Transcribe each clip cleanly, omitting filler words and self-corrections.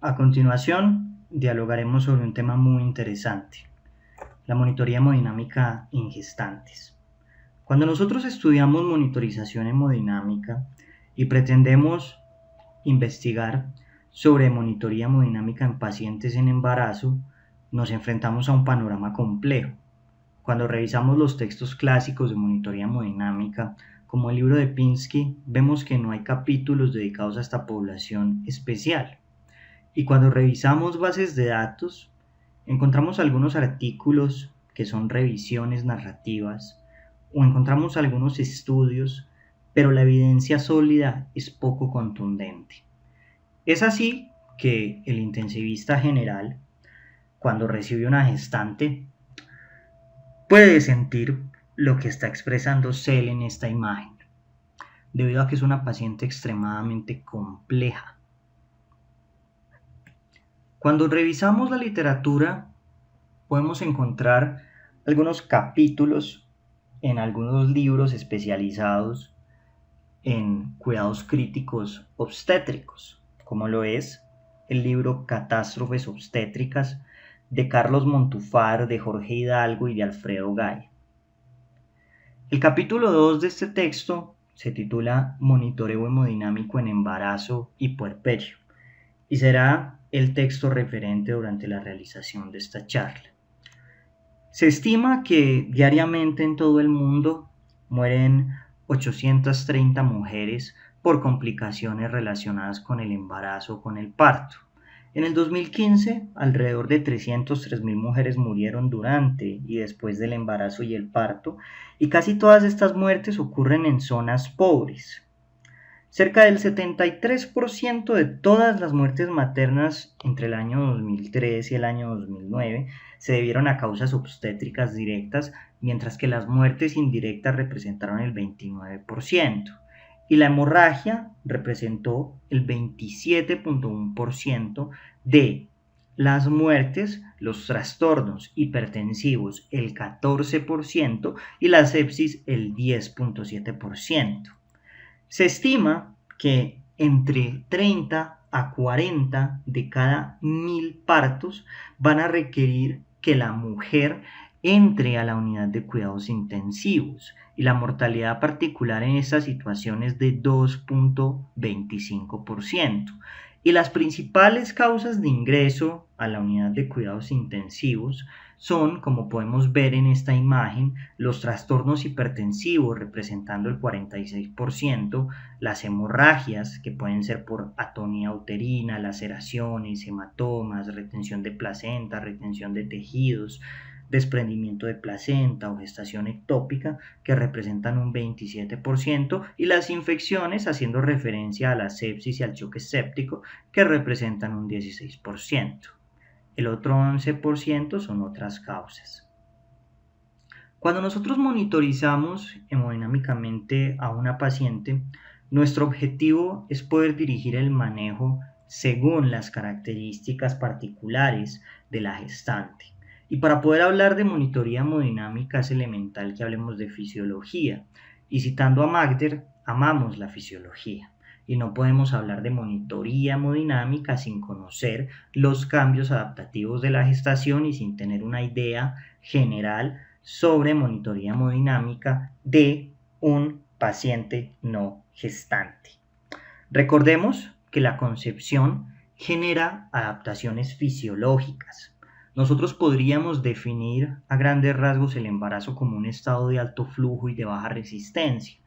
A continuación, dialogaremos sobre un tema muy interesante, la monitoría hemodinámica en gestantes. Cuando nosotros estudiamos monitorización hemodinámica y pretendemos investigar sobre monitoría hemodinámica en pacientes en embarazo, nos enfrentamos a un panorama complejo. Cuando revisamos los textos clásicos de monitoría hemodinámica, como el libro de Pinsky, vemos que no hay capítulos dedicados a esta población especial. Y cuando revisamos bases de datos, encontramos algunos artículos que son revisiones narrativas o encontramos algunos estudios, pero la evidencia sólida es poco contundente. Es así que el intensivista general, cuando recibe una gestante, puede sentir lo que está expresando Cell en esta imagen, debido a que es una paciente extremadamente compleja. Cuando revisamos la literatura, podemos encontrar algunos capítulos en algunos libros especializados en cuidados críticos obstétricos, como lo es el libro Catástrofes obstétricas de Carlos Montufar, de Jorge Hidalgo y de Alfredo Gay. El capítulo 2 de este texto se titula Monitoreo hemodinámico en embarazo y puerperio y será el texto referente durante la realización de esta charla. Se estima que diariamente en todo el mundo mueren 830 mujeres por complicaciones relacionadas con el embarazo o con el parto. En el 2015, alrededor de 303.000 mujeres murieron durante y después del embarazo y el parto, y casi todas estas muertes ocurren en zonas pobres. Cerca del 73% de todas las muertes maternas entre el año 2003 y el año 2009 se debieron a causas obstétricas directas, mientras que las muertes indirectas representaron el 29%, y la hemorragia representó el 27.1% de las muertes, los trastornos hipertensivos el 14% y la sepsis el 10.7%. Se estima que entre 30 a 40 de cada 1000 partos van a requerir que la mujer entre a la unidad de cuidados intensivos y la mortalidad particular en esta situación es de 2.25%. Y las principales causas de ingreso a la unidad de cuidados intensivos son, como podemos ver en esta imagen, los trastornos hipertensivos representando el 46%, las hemorragias que pueden ser por atonía uterina, laceraciones, hematomas, retención de placenta, retención de tejidos, desprendimiento de placenta o gestación ectópica que representan un 27% y las infecciones haciendo referencia a la sepsis y al choque séptico que representan un 16%. El otro 11% son otras causas. Cuando nosotros monitorizamos hemodinámicamente a una paciente, nuestro objetivo es poder dirigir el manejo según las características particulares de la gestante. Y para poder hablar de monitoría hemodinámica es elemental que hablemos de fisiología. Y citando a Magder, amamos la fisiología. Y no podemos hablar de monitoría hemodinámica sin conocer los cambios adaptativos de la gestación y sin tener una idea general sobre monitoría hemodinámica de un paciente no gestante. Recordemos que la concepción genera adaptaciones fisiológicas. Nosotros podríamos definir a grandes rasgos el embarazo como un estado de alto flujo y de baja resistencia.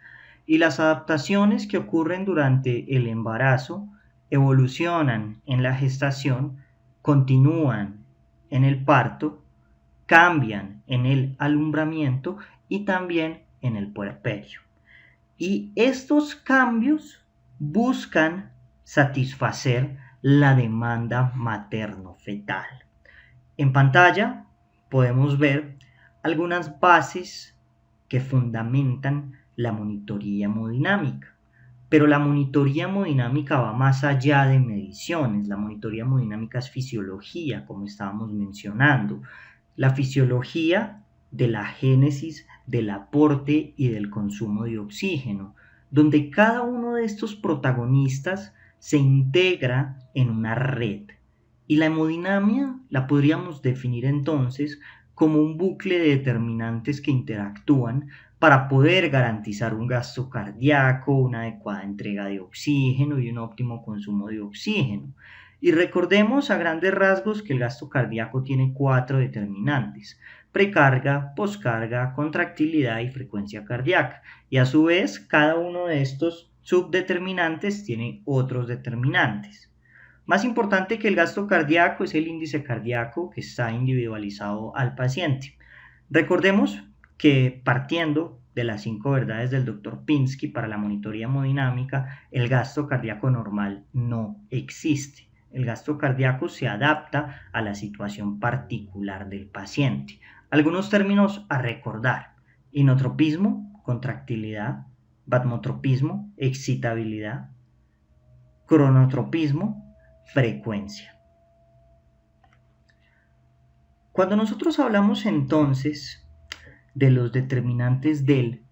Y las adaptaciones que ocurren durante el embarazo evolucionan en la gestación, continúan en el parto, cambian en el alumbramiento y también en el puerperio. Y estos cambios buscan satisfacer la demanda materno-fetal. En pantalla podemos ver algunas bases que fundamentan la monitoría hemodinámica. Pero la monitoría hemodinámica va más allá de mediciones. La monitoría hemodinámica es fisiología, como estábamos mencionando. La fisiología de la génesis, del aporte y del consumo de oxígeno, donde cada uno de estos protagonistas se integra en una red Y la hemodinamia la podríamos definir entonces como un bucle de determinantes que interactúan para poder garantizar un gasto cardíaco, una adecuada entrega de oxígeno y un óptimo consumo de oxígeno. Y recordemos a grandes rasgos que el gasto cardíaco tiene 4 determinantes: precarga, poscarga, contractilidad y frecuencia cardíaca. Y a su vez, cada uno de estos subdeterminantes tiene otros determinantes. Más importante que el gasto cardíaco es el índice cardíaco, que está individualizado al paciente. Recordemos que, partiendo de las 5 verdades del Dr. Pinsky para la monitoría hemodinámica, el gasto cardíaco normal no existe. El gasto cardíaco se adapta a la situación particular del paciente. Algunos términos a recordar: inotropismo, contractilidad; batmotropismo, excitabilidad; cronotropismo, frecuencia. Cuando nosotros hablamos entonces de los determinantes del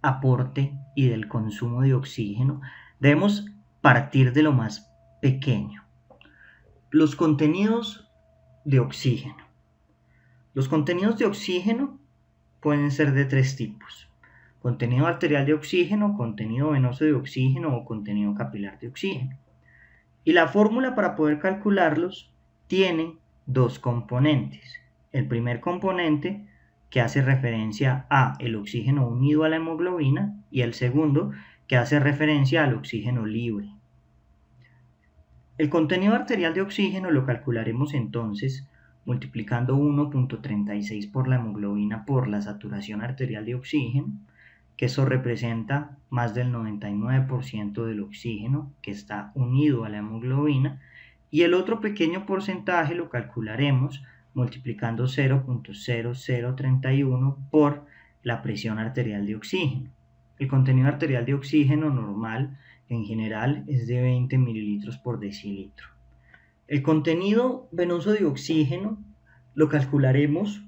aporte y del consumo de oxígeno, debemos partir de lo más pequeño: los contenidos de oxígeno. Los contenidos de oxígeno pueden ser de 3 tipos: contenido arterial de oxígeno, contenido venoso de oxígeno o contenido capilar de oxígeno. Y la fórmula para poder calcularlos tiene 2 componentes. El primer componente, que hace referencia a el oxígeno unido a la hemoglobina, y el segundo, que hace referencia al oxígeno libre. El contenido arterial de oxígeno lo calcularemos entonces multiplicando 1.36 por la hemoglobina por la saturación arterial de oxígeno, que eso representa más del 99% del oxígeno que está unido a la hemoglobina, y el otro pequeño porcentaje lo calcularemos multiplicando 0.0031 por la presión arterial de oxígeno. El contenido arterial de oxígeno normal en general es de 20 mililitros por decilitro. El contenido venoso de oxígeno lo calcularemos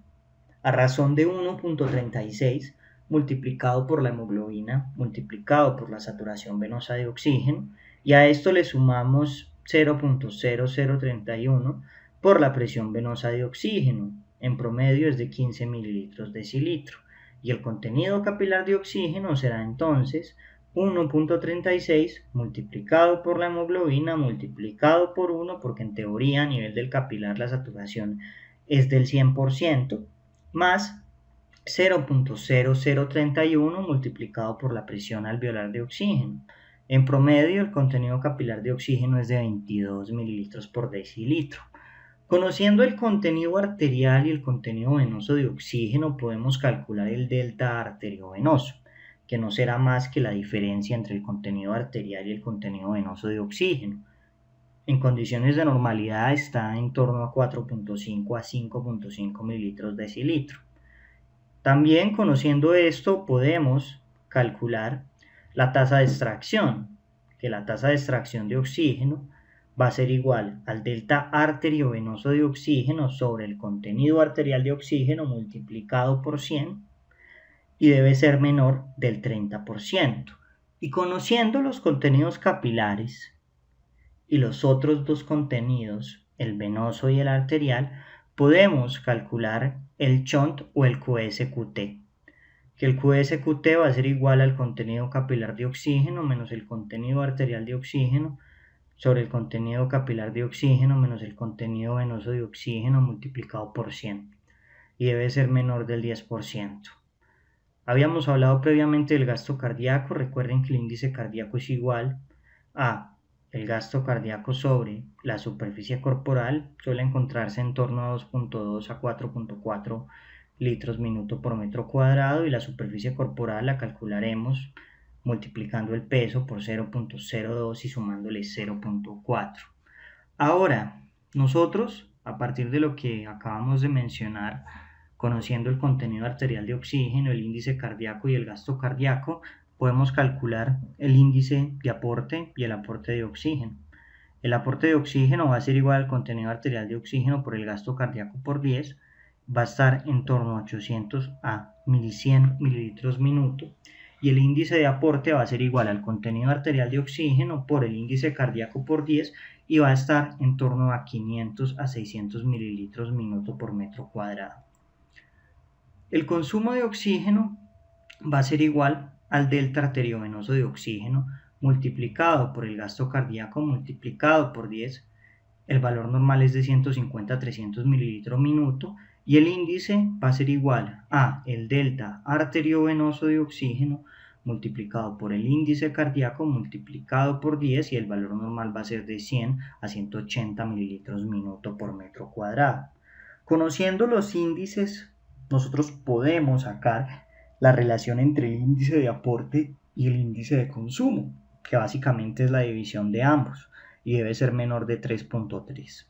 a razón de 1.36 multiplicado por la hemoglobina multiplicado por la saturación venosa de oxígeno, y a esto le sumamos 0.0031 por la presión venosa de oxígeno. En promedio es de 15 mililitros decilitro, y el contenido capilar de oxígeno será entonces 1.36 multiplicado por la hemoglobina multiplicado por 1, porque en teoría a nivel del capilar la saturación es del 100%, más 0.0031 multiplicado por la presión alveolar de oxígeno. En promedio, el contenido capilar de oxígeno es de 22 mililitros por decilitro. Conociendo el contenido arterial y el contenido venoso de oxígeno, podemos calcular el delta arteriovenoso, que no será más que la diferencia entre el contenido arterial y el contenido venoso de oxígeno. En condiciones de normalidad está en torno a 4.5 a 5.5 mililitros decilitro. También, conociendo esto, podemos calcular la tasa de extracción, que la tasa de extracción de oxígeno va a ser igual al delta arteriovenoso de oxígeno sobre el contenido arterial de oxígeno multiplicado por 100, y debe ser menor del 30%. Y conociendo los contenidos capilares y los otros 2 contenidos, el venoso y el arterial, podemos calcular el shunt o el QSQT, que el QSQT va a ser igual al contenido capilar de oxígeno menos el contenido arterial de oxígeno sobre el contenido capilar de oxígeno menos el contenido venoso de oxígeno multiplicado por 100, y debe ser menor del 10%. Habíamos hablado previamente del gasto cardíaco. Recuerden que el índice cardíaco es igual a el gasto cardíaco sobre la superficie corporal. Suele encontrarse en torno a 2.2 a 4.4 litros minuto por metro cuadrado, y la superficie corporal la calcularemos multiplicando el peso por 0.02 y sumándole 0.4. Ahora, nosotros, a partir de lo que acabamos de mencionar, conociendo el contenido arterial de oxígeno, el índice cardíaco y el gasto cardíaco, podemos calcular el índice de aporte y el aporte de oxígeno. El aporte de oxígeno va a ser igual al contenido arterial de oxígeno por el gasto cardíaco por 10, va a estar en torno a 800 a 1100 mililitros minuto, y el índice de aporte va a ser igual al contenido arterial de oxígeno por el índice cardíaco por 10, y va a estar en torno a 500 a 600 mililitros minuto por metro cuadrado. El consumo de oxígeno va a ser igual al delta arteriovenoso de oxígeno multiplicado por el gasto cardíaco multiplicado por 10. El valor normal es de 150 a 300 mililitros minuto y el índice va a ser igual a el delta arteriovenoso de oxígeno multiplicado por el índice cardíaco multiplicado por 10 y el valor normal va a ser de 100 a 180 mililitros minuto por metro cuadrado. Conociendo los índices, nosotros podemos sacar la relación entre el índice de aporte y el índice de consumo, que básicamente es la división de ambos y debe ser menor de 3.3.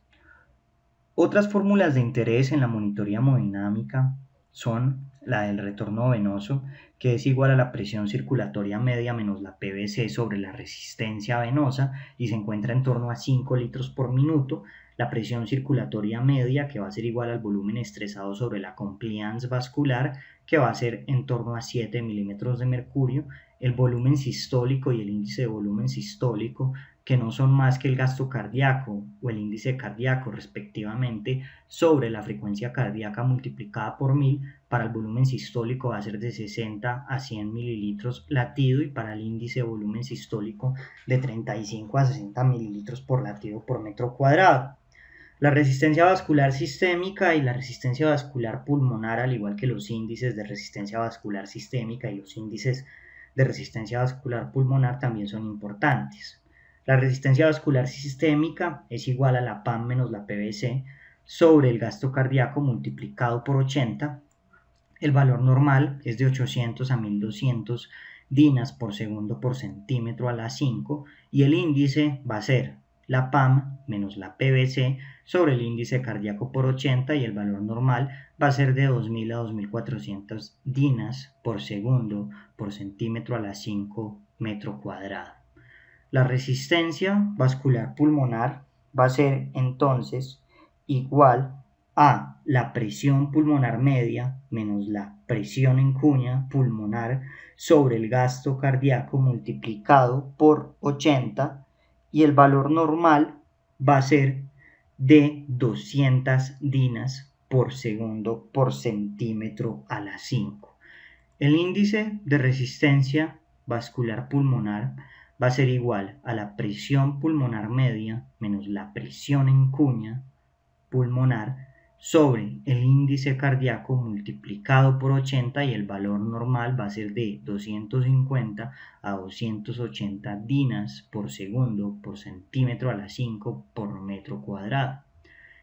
Otras fórmulas de interés en la monitoría hemodinámica son la del retorno venoso, que es igual a la presión circulatoria media menos la PVC sobre la resistencia venosa y se encuentra en torno a 5 litros por minuto. La presión circulatoria media, que va a ser igual al volumen estresado sobre la compliance vascular, que va a ser en torno a 7 milímetros de mercurio. El volumen sistólico y el índice de volumen sistólico, que no son más que el gasto cardíaco o el índice cardíaco respectivamente sobre la frecuencia cardíaca multiplicada por 1000. Para el volumen sistólico va a ser de 60 a 100 mililitros latido y para el índice de volumen sistólico de 35 a 60 mililitros por latido por metro cuadrado. La resistencia vascular sistémica y la resistencia vascular pulmonar, al igual que los índices de resistencia vascular sistémica y los índices de resistencia vascular pulmonar, también son importantes. La resistencia vascular sistémica es igual a la PAM menos la PVC sobre el gasto cardíaco multiplicado por 80. El valor normal es de 800 a 1200 dinas por segundo por centímetro a la 5 y el índice va a ser la PAM menos la PVC sobre el índice cardíaco por 80 y el valor normal va a ser de 2000 a 2400 dinas por segundo por centímetro a la 5 metro cuadrado. La resistencia vascular pulmonar va a ser entonces igual a la presión pulmonar media menos la presión en cuña pulmonar sobre el gasto cardíaco multiplicado por 80 y el valor normal va a ser de 200 dinas por segundo por centímetro a la 5. El índice de resistencia vascular pulmonar va a ser igual a la presión pulmonar media menos la presión en cuña pulmonar sobre el índice cardíaco multiplicado por 80 y el valor normal va a ser de 250 a 280 dinas por segundo por centímetro a la 5 por metro cuadrado.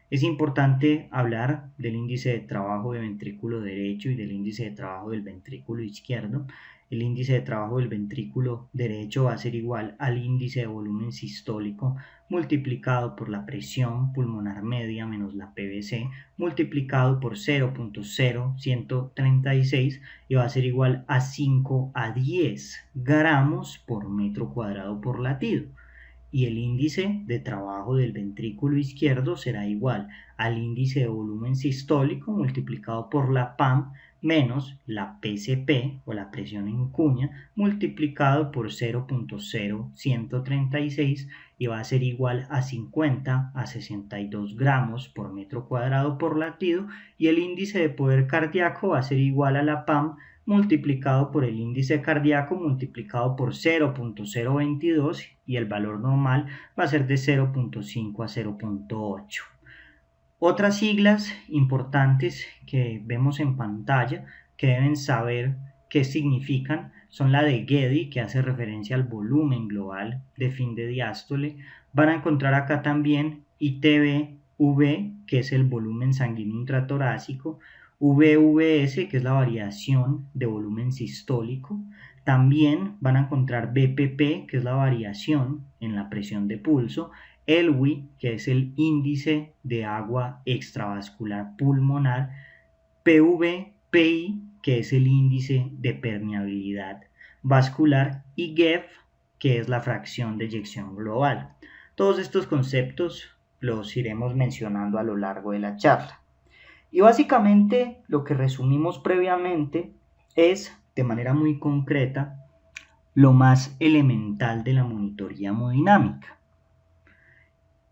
Es importante hablar del índice de trabajo del ventrículo derecho y del índice de trabajo del ventrículo izquierdo. El índice de trabajo del ventrículo derecho va a ser igual al índice de volumen sistólico multiplicado por la presión pulmonar media menos la PVC multiplicado por 0.0136 y va a ser igual a 5 a 10 gramos por metro cuadrado por latido. Y el índice de trabajo del ventrículo izquierdo será igual al índice de volumen sistólico multiplicado por la PAM menos la PCP o la presión en cuña multiplicado por 0.0136 y va a ser igual a 50 a 62 gramos por metro cuadrado por latido y el índice de poder cardíaco va a ser igual a la PAM multiplicado por el índice cardíaco multiplicado por 0.022 y el valor normal va a ser de 0.5 a 0.8. Otras siglas importantes que vemos en pantalla que deben saber qué significan son la de Getty, que hace referencia al volumen global de fin de diástole. Van a encontrar acá también ITBV, que es el volumen sanguíneo intratorácico, VVS, que es la variación de volumen sistólico. También van a encontrar BPP, que es la variación en la presión de pulso, ELWI, que es el índice de agua extravascular pulmonar, PVPI, que es el índice de permeabilidad vascular, y GEF, que es la fracción de eyección global. Todos estos conceptos los iremos mencionando a lo largo de la charla. Y básicamente lo que resumimos previamente es, de manera muy concreta, lo más elemental de la monitoría hemodinámica.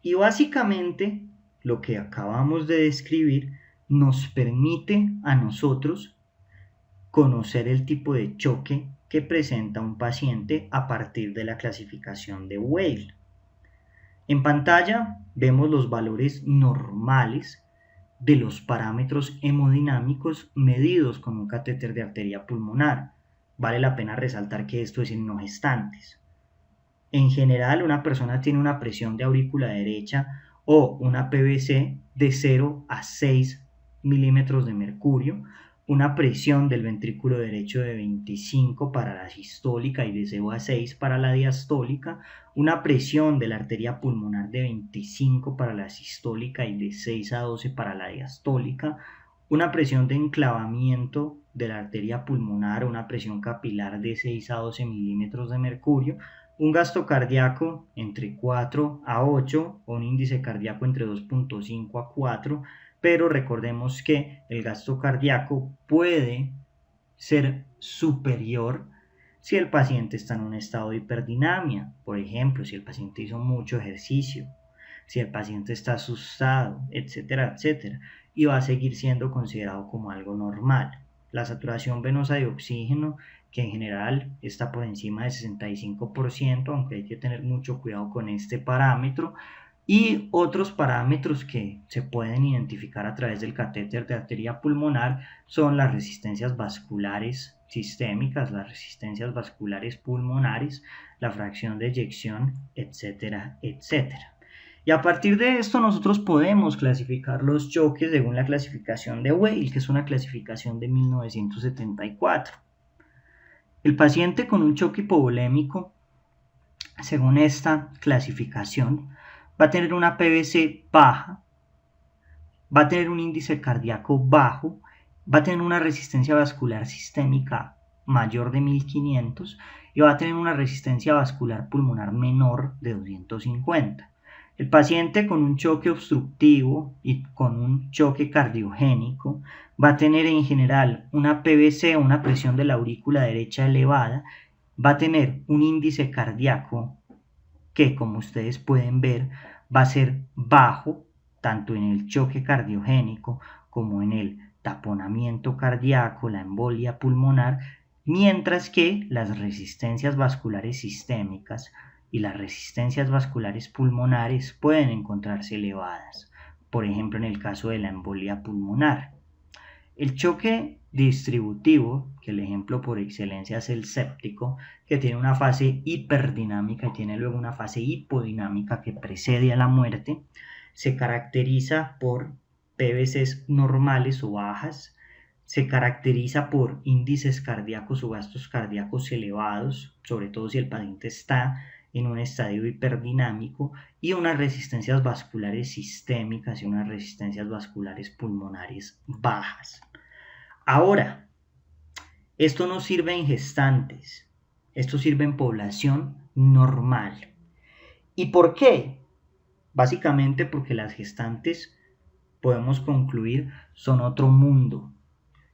Y básicamente lo que acabamos de describir nos permite a nosotros conocer el tipo de choque que presenta un paciente a partir de la clasificación de Weil. En pantalla vemos los valores normales de los parámetros hemodinámicos medidos con un catéter de arteria pulmonar. Vale la pena resaltar que esto es en no gestantes. En general, una persona tiene una presión de aurícula derecha o una PVC de 0 a 6 milímetros de mercurio, una presión del ventrículo derecho de 25 para la sistólica y de 0 a 6 para la diastólica, una presión de la arteria pulmonar de 25 para la sistólica y de 6 a 12 para la diastólica, una presión de enclavamiento de la arteria pulmonar, una presión capilar de 6 a 12 milímetros de mercurio, un gasto cardíaco entre 4 a 8 o un índice cardíaco entre 2.5 a 4, pero recordemos que el gasto cardíaco puede ser superior si el paciente está en un estado de hiperdinamia, por ejemplo, si el paciente hizo mucho ejercicio, si el paciente está asustado, etcétera, etcétera, y va a seguir siendo considerado como algo normal. La saturación venosa de oxígeno, que en general está por encima del 65%, aunque hay que tener mucho cuidado con este parámetro, y otros parámetros que se pueden identificar a través del catéter de arteria pulmonar son las resistencias vasculares sistémicas, las resistencias vasculares pulmonares, la fracción de eyección, etcétera, etcétera. Y a partir de esto nosotros podemos clasificar los choques según la clasificación de Weil, que es una clasificación de 1974. El paciente con un choque hipovolémico, según esta clasificación, va a tener una PVC baja, va a tener un índice cardíaco bajo, va a tener una resistencia vascular sistémica mayor de 1500 y va a tener una resistencia vascular pulmonar menor de 250. El paciente con un choque obstructivo y con un choque cardiogénico va a tener en general una PVC, una presión de la aurícula derecha elevada, va a tener un índice cardíaco que, como ustedes pueden ver, va a ser bajo, tanto en el choque cardiogénico como en el taponamiento cardíaco, la embolia pulmonar, mientras que las resistencias vasculares sistémicas y las resistencias vasculares pulmonares pueden encontrarse elevadas, por ejemplo en el caso de la embolia pulmonar. El choque distributivo, que el ejemplo por excelencia es el séptico, que tiene una fase hiperdinámica y tiene luego una fase hipodinámica que precede a la muerte, se caracteriza por PVCs normales o bajas, se caracteriza por índices cardíacos o gastos cardíacos elevados, sobre todo si el paciente está en un estadio hiperdinámico, y unas resistencias vasculares sistémicas y unas resistencias vasculares pulmonares bajas. Ahora, esto no sirve en gestantes, esto sirve en población normal. ¿Y por qué? Básicamente porque las gestantes, podemos concluir, son otro mundo.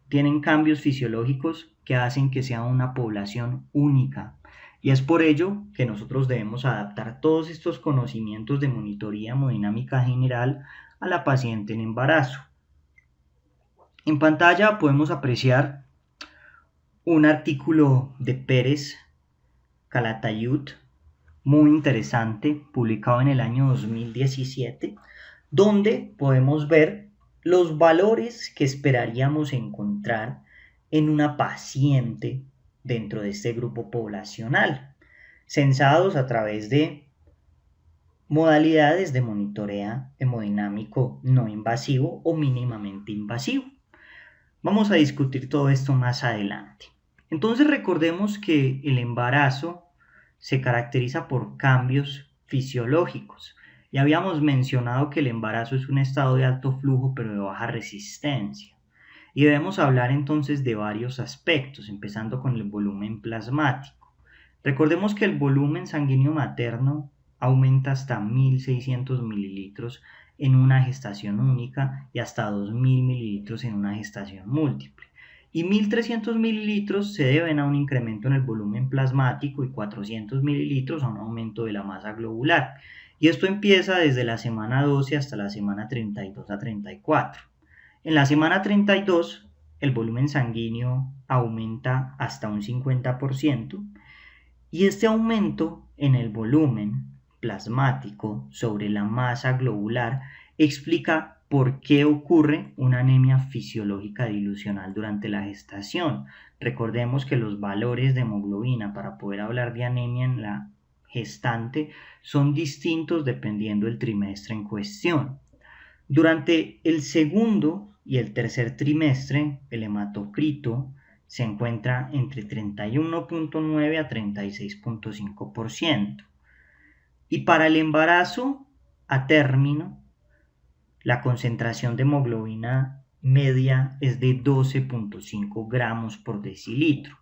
Tienen cambios fisiológicos que hacen que sea una población única. Y es por ello que nosotros debemos adaptar todos estos conocimientos de monitoría hemodinámica general a la paciente en embarazo. En pantalla podemos apreciar un artículo de Pérez Calatayud, muy interesante, publicado en el año 2017, donde podemos ver los valores que esperaríamos encontrar en una paciente dentro de este grupo poblacional, censados a través de modalidades de monitoreo hemodinámico no invasivo o mínimamente invasivo. Vamos a discutir todo esto más adelante. Entonces recordemos que el embarazo se caracteriza por cambios fisiológicos. Ya habíamos mencionado que el embarazo es un estado de alto flujo pero de baja resistencia. Y debemos hablar entonces de varios aspectos, empezando con el volumen plasmático. Recordemos que el volumen sanguíneo materno aumenta hasta 1.600 mililitros en una gestación única y hasta 2.000 mililitros en una gestación múltiple. Y 1.300 mililitros se deben a un incremento en el volumen plasmático y 400 mililitros a un aumento de la masa globular. Y esto empieza desde la semana 12 hasta la semana 32 a 34. En la semana 32, el volumen sanguíneo aumenta hasta un 50% y este aumento en el volumen plasmático sobre la masa globular explica por qué ocurre una anemia fisiológica dilucional durante la gestación. Recordemos que los valores de hemoglobina para poder hablar de anemia en la gestante son distintos dependiendo del trimestre en cuestión. Durante el segundo y el tercer trimestre, el hematocrito se encuentra entre 31.9 a 36.5%. Y para el embarazo a término, la concentración de hemoglobina media es de 12.5 gramos por decilitro.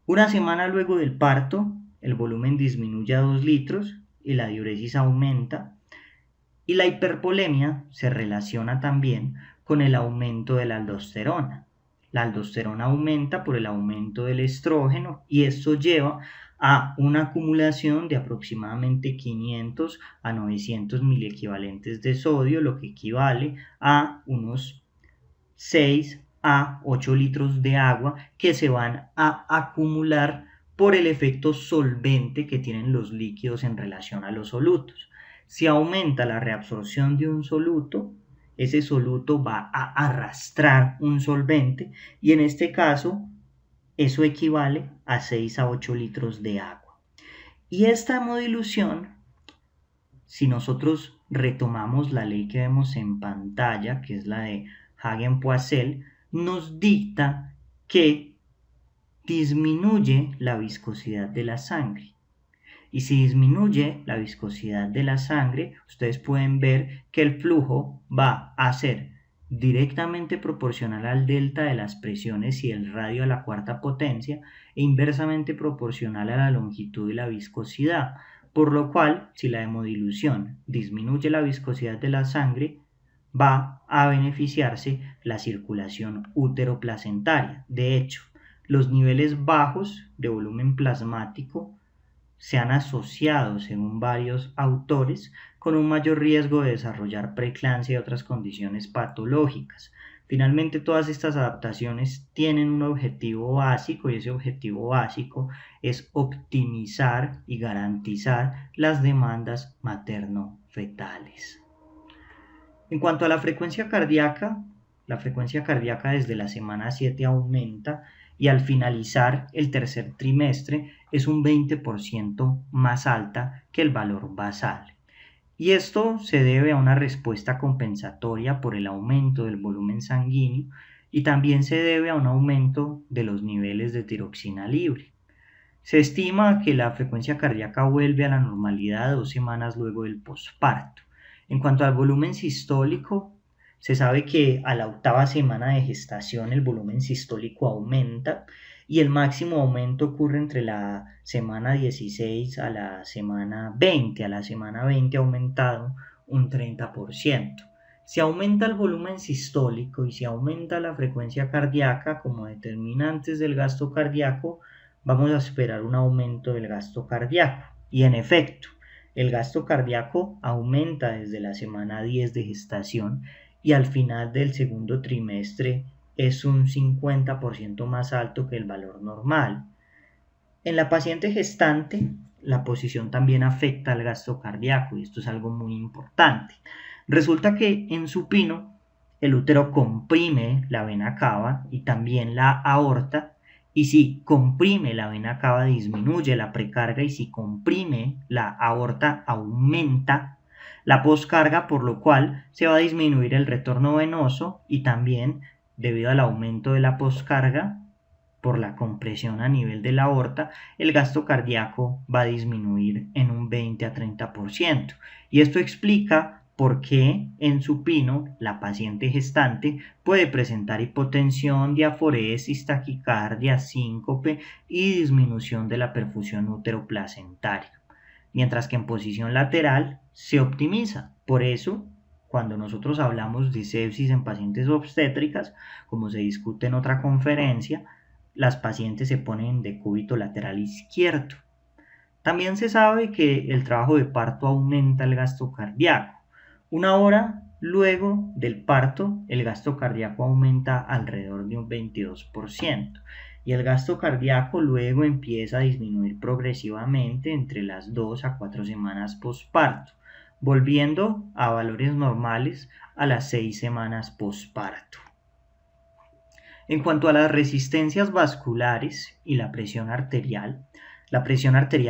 Una semana luego del parto, el volumen disminuye a 2 litros y la diuresis aumenta. Y la hipervolemia se relaciona también con el aumento de la aldosterona. La aldosterona aumenta por el aumento del estrógeno y esto lleva a una acumulación de aproximadamente 500 a 900 miliequivalentes de sodio, lo que equivale a unos 6 a 8 litros de agua que se van a acumular por el efecto solvente que tienen los líquidos en relación a los solutos. Si aumenta la reabsorción de un soluto, ese soluto va a arrastrar un solvente y en este caso eso equivale a 6 a 8 litros de agua. Y esta hemodilución, si nosotros retomamos la ley que vemos en pantalla, que es la de Hagen-Poiseuille, nos dicta que disminuye la viscosidad de la sangre. Y si disminuye la viscosidad de la sangre, ustedes pueden ver que el flujo va a ser directamente proporcional al delta de las presiones y el radio a la cuarta potencia e inversamente proporcional a la longitud y la viscosidad, por lo cual si la hemodilución disminuye la viscosidad de la sangre, va a beneficiarse la circulación útero-placentaria. De hecho, los niveles bajos de volumen plasmático se han asociado, según varios autores, con un mayor riesgo de desarrollar preeclampsia y otras condiciones patológicas. Finalmente, todas estas adaptaciones tienen un objetivo básico y ese objetivo básico es optimizar y garantizar las demandas materno-fetales. En cuanto a la frecuencia cardíaca desde la semana 7 aumenta y al finalizar el tercer trimestre es un 20% más alta que el valor basal. Y esto se debe a una respuesta compensatoria por el aumento del volumen sanguíneo y también se debe a un aumento de los niveles de tiroxina libre. Se estima que la frecuencia cardíaca vuelve a la normalidad 2 semanas luego del posparto. En cuanto al volumen sistólico, se sabe que a la 8ª semana de gestación el volumen sistólico aumenta y el máximo aumento ocurre entre la semana 16 a la semana 20. A la semana 20 ha aumentado un 30%. Si aumenta el volumen sistólico y si aumenta la frecuencia cardíaca como determinantes del gasto cardíaco, vamos a esperar un aumento del gasto cardíaco. Y en efecto, el gasto cardíaco aumenta desde la semana 10 de gestación y al final del segundo trimestre es un 50% más alto que el valor normal. En la paciente gestante, la posición también afecta al gasto cardíaco y esto es algo muy importante. Resulta que en supino el útero comprime la vena cava y también la aorta, y si comprime la vena cava disminuye la precarga y si comprime la aorta aumenta la poscarga, por lo cual se va a disminuir el retorno venoso y también debido al aumento de la poscarga por la compresión a nivel de la aorta, el gasto cardíaco va a disminuir en un 20 a 30%. Y esto explica por qué en supino la paciente gestante puede presentar hipotensión, diaforesis, taquicardia, síncope y disminución de la perfusión útero-placentaria. Mientras que en posición lateral se optimiza. Por eso, cuando nosotros hablamos de sepsis en pacientes obstétricas, como se discute en otra conferencia, las pacientes se ponen de cúbito lateral izquierdo. También se sabe que el trabajo de parto aumenta el gasto cardíaco. Una hora luego del parto, el gasto cardíaco aumenta alrededor de un 22% y el gasto cardíaco luego empieza a disminuir progresivamente entre las 2 a 4 semanas posparto, volviendo a valores normales a las 6 semanas posparto. En cuanto a las resistencias vasculares y la presión arterial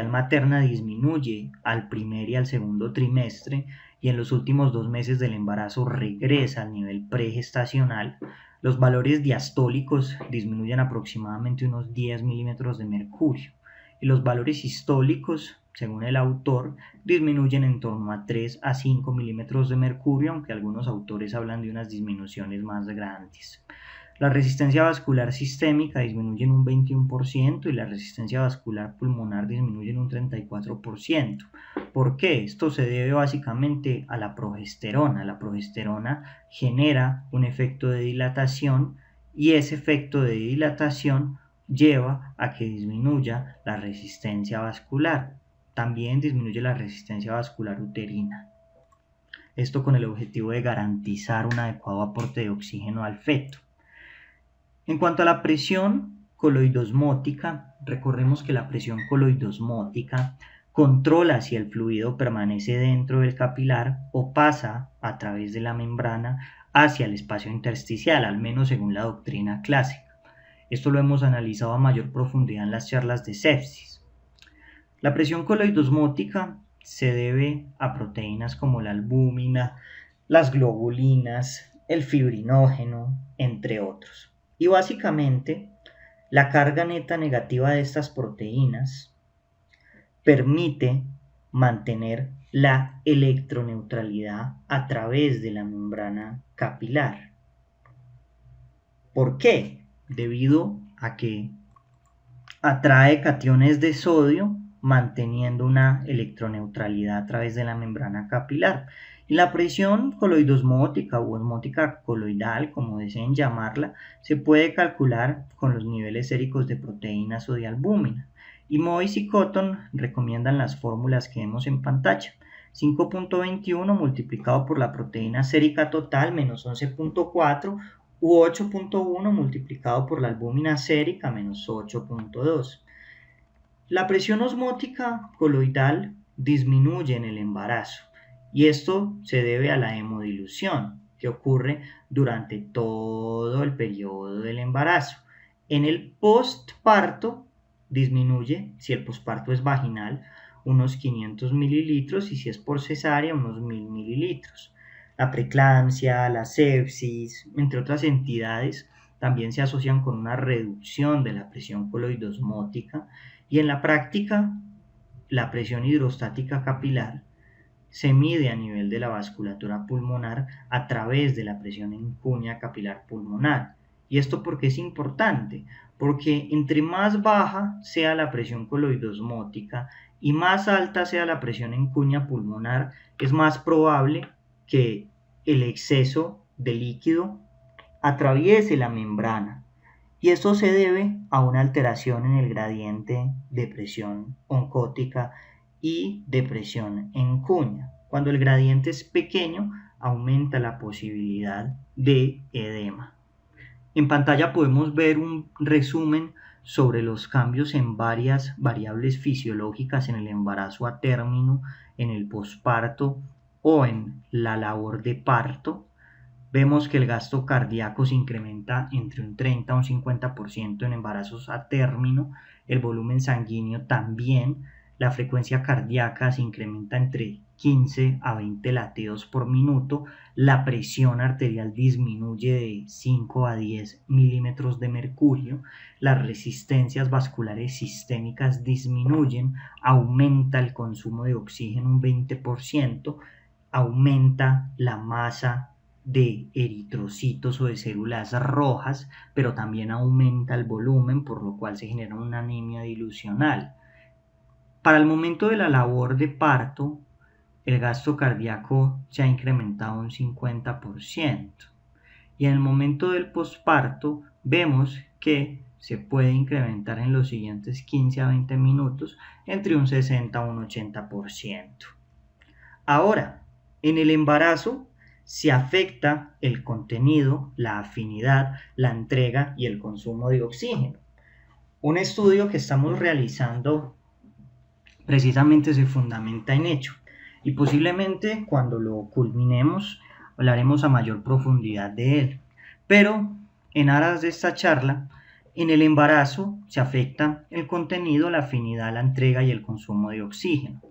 materna disminuye al primer y al segundo trimestre y en los últimos 2 meses del embarazo regresa al nivel pregestacional. Los valores diastólicos disminuyen aproximadamente unos 10 milímetros de mercurio y los valores sistólicos, según el autor, disminuyen en torno a 3 a 5 milímetros de mercurio, aunque algunos autores hablan de unas disminuciones más grandes. La resistencia vascular sistémica disminuye en un 21% y la resistencia vascular pulmonar disminuye en un 34%. ¿Por qué? Esto se debe básicamente a la progesterona. La progesterona genera un efecto de dilatación y ese efecto de dilatación lleva a que disminuya la resistencia vascular. También disminuye la resistencia vascular uterina. Esto con el objetivo de garantizar un adecuado aporte de oxígeno al feto. En cuanto a la presión coloidosmótica, recordemos que la presión coloidosmótica controla si el fluido permanece dentro del capilar o pasa a través de la membrana hacia el espacio intersticial, al menos según la doctrina clásica. Esto lo hemos analizado a mayor profundidad en las charlas de sepsis. La presión coloidosmótica se debe a proteínas como la albúmina, las globulinas, el fibrinógeno, entre otros. Y básicamente, la carga neta negativa de estas proteínas permite mantener la electroneutralidad a través de la membrana capilar. ¿Por qué? Debido a que atrae cationes de sodio manteniendo una electroneutralidad a través de la membrana capilar. Y la presión coloidosmótica o osmótica coloidal, como deseen llamarla, se puede calcular con los niveles séricos de proteínas o de albúmina. Y Mois y Cotton recomiendan las fórmulas que vemos en pantalla. 5.21 multiplicado por la proteína sérica total menos 11.4 u 8.1 multiplicado por la albúmina sérica menos 8.2. La presión osmótica coloidal disminuye en el embarazo. Y esto se debe a la hemodilución que ocurre durante todo el periodo del embarazo. En el postparto disminuye, si el postparto es vaginal, unos 500 mililitros y si es por cesárea, unos 1000 mililitros. La preeclampsia, la sepsis, entre otras entidades, también se asocian con una reducción de la presión coloidosmótica y en la práctica, la presión hidrostática capilar se mide a nivel de la vasculatura pulmonar a través de la presión en cuña capilar pulmonar. ¿Y esto por qué es importante? Porque entre más baja sea la presión coloidosmótica y más alta sea la presión en cuña pulmonar, es más probable que el exceso de líquido atraviese la membrana. Y esto se debe a una alteración en el gradiente de presión oncótica y de presión en cuña. Cuando el gradiente es pequeño, aumenta la posibilidad de edema. En pantalla podemos ver un resumen sobre los cambios en varias variables fisiológicas en el embarazo a término, en el posparto o en la labor de parto. Vemos que el gasto cardíaco se incrementa entre un 30 a un 50% en embarazos a término, el volumen sanguíneo también, la frecuencia cardíaca se incrementa entre 15 a 20 latidos por minuto, la presión arterial disminuye de 5 a 10 milímetros de mercurio, las resistencias vasculares sistémicas disminuyen, aumenta el consumo de oxígeno un 20%, aumenta la masa de eritrocitos o de células rojas, pero también aumenta el volumen, por lo cual se genera una anemia dilucional. Para el momento de la labor de parto, el gasto cardíaco se ha incrementado un 50%. Y en el momento del posparto, vemos que se puede incrementar en los siguientes 15 a 20 minutos entre un 60 a un 80%. Ahora, en el embarazo se afecta el contenido, la afinidad, la entrega y el consumo de oxígeno. Un estudio que estamos realizando precisamente se fundamenta en ello y posiblemente cuando lo culminemos hablaremos a mayor profundidad de él. Pero en aras de esta charla, en el embarazo se afecta el contenido, la afinidad, la entrega y el consumo de oxígeno.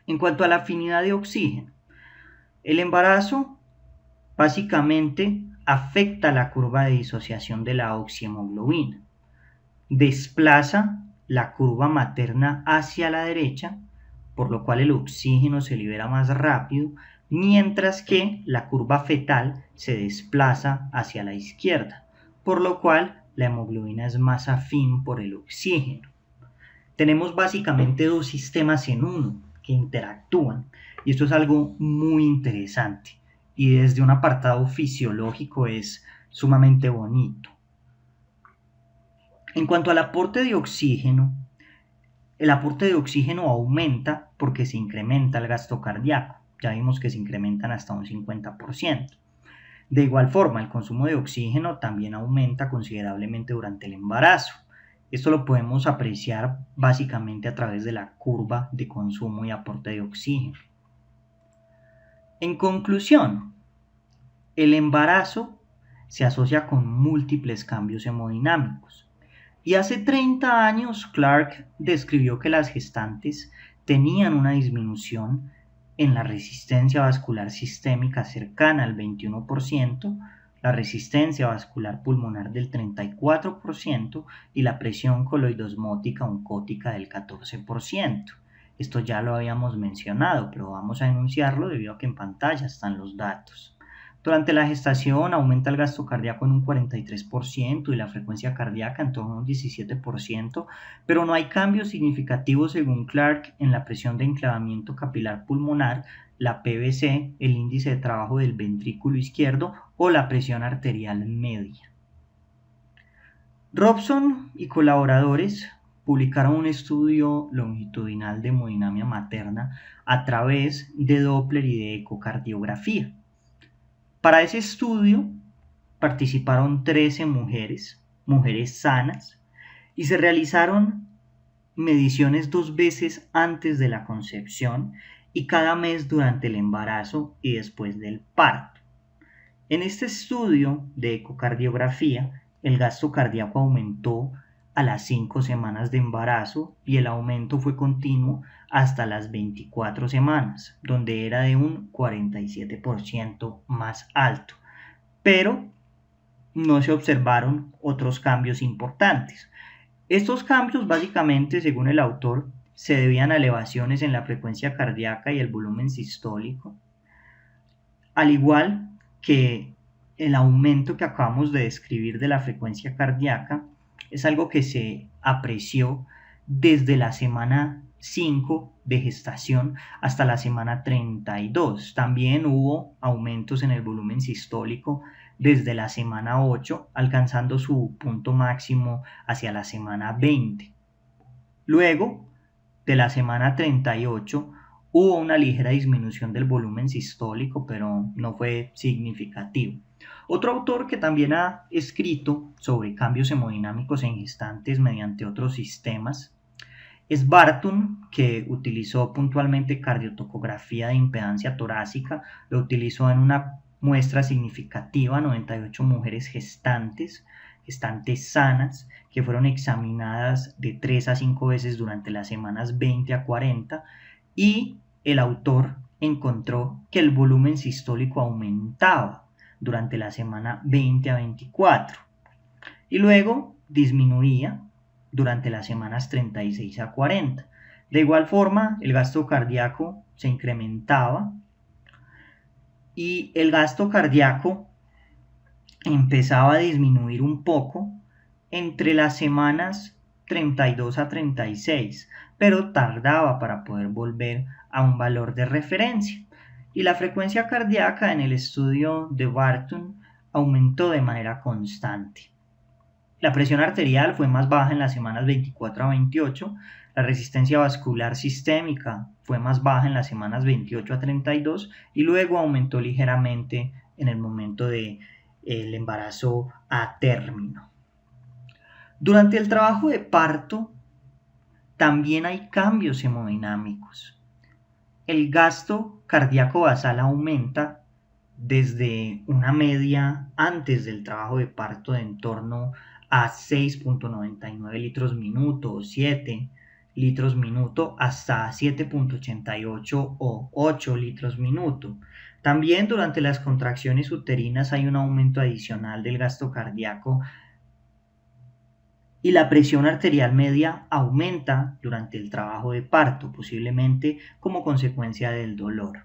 En cuanto a la afinidad de oxígeno, el embarazo básicamente afecta la curva de disociación de la oxihemoglobina, desplaza la curva materna hacia la derecha, por lo cual el oxígeno se libera más rápido, mientras que la curva fetal se desplaza hacia la izquierda, por lo cual la hemoglobina es más afín por el oxígeno. Tenemos básicamente dos sistemas en uno que interactúan, y esto es algo muy interesante, y desde un apartado fisiológico es sumamente bonito. En cuanto al aporte de oxígeno, el aporte de oxígeno aumenta porque se incrementa el gasto cardíaco. Ya vimos que se incrementan hasta un 50%. De igual forma, el consumo de oxígeno también aumenta considerablemente durante el embarazo. Esto lo podemos apreciar básicamente a través de la curva de consumo y aporte de oxígeno. En conclusión, el embarazo se asocia con múltiples cambios hemodinámicos. Y hace 30 años Clark describió que las gestantes tenían una disminución en la resistencia vascular sistémica cercana al 21%, la resistencia vascular pulmonar del 34% y la presión coloidosmótica oncótica del 14%. Esto ya lo habíamos mencionado, pero vamos a enunciarlo debido a que en pantalla están los datos. Durante la gestación aumenta el gasto cardíaco en un 43% y la frecuencia cardíaca en torno a un 17%, pero no hay cambios significativos según Clark en la presión de enclavamiento capilar pulmonar, la PVC, el índice de trabajo del ventrículo izquierdo o la presión arterial media. Robson y colaboradores publicaron un estudio longitudinal de hemodinamia materna a través de Doppler y de ecocardiografía. Para ese estudio participaron 13 mujeres sanas, y se realizaron mediciones 2 veces antes de la concepción y cada mes durante el embarazo y después del parto. En este estudio de ecocardiografía, el gasto cardíaco aumentó a las 5 semanas de embarazo y el aumento fue continuo hasta las 24 semanas, donde era de un 47% más alto, pero no se observaron otros cambios importantes. Estos cambios básicamente, según el autor, se debían a elevaciones en la frecuencia cardíaca y el volumen sistólico, al igual que el aumento que acabamos de describir de la frecuencia cardíaca es algo que se apreció desde la semana 5 de gestación hasta la semana 32. También hubo aumentos en el volumen sistólico desde la semana 8, alcanzando su punto máximo hacia la semana 20. Luego de la semana 38 hubo una ligera disminución del volumen sistólico, pero no fue significativo. Otro autor que también ha escrito sobre cambios hemodinámicos en gestantes mediante otros sistemas es Barton, que utilizó puntualmente cardiotocografía de impedancia torácica. Lo utilizó en una muestra significativa, 98 mujeres gestantes sanas, que fueron examinadas de 3 a 5 veces durante las semanas 20 a 40, y el autor encontró que el volumen sistólico aumentaba durante la semana 20 a 24 y luego disminuía durante las semanas 36 a 40. De igual forma, el gasto cardíaco se incrementaba y el gasto cardíaco empezaba a disminuir un poco entre las semanas 32 a 36, pero tardaba para poder volver a un valor de referencia. Y la frecuencia cardíaca en el estudio de Barton aumentó de manera constante. La presión arterial fue más baja en las semanas 24 a 28, la resistencia vascular sistémica fue más baja en las semanas 28 a 32 y luego aumentó ligeramente en el momento del embarazo a término. Durante el trabajo de parto también hay cambios hemodinámicos. El gasto cardíaco basal aumenta desde una media antes del trabajo de parto de en torno a 6.99 litros minuto o 7 litros minuto hasta 7.88 o 8 litros minuto. También durante las contracciones uterinas hay un aumento adicional del gasto cardíaco y la presión arterial media aumenta durante el trabajo de parto, posiblemente como consecuencia del dolor.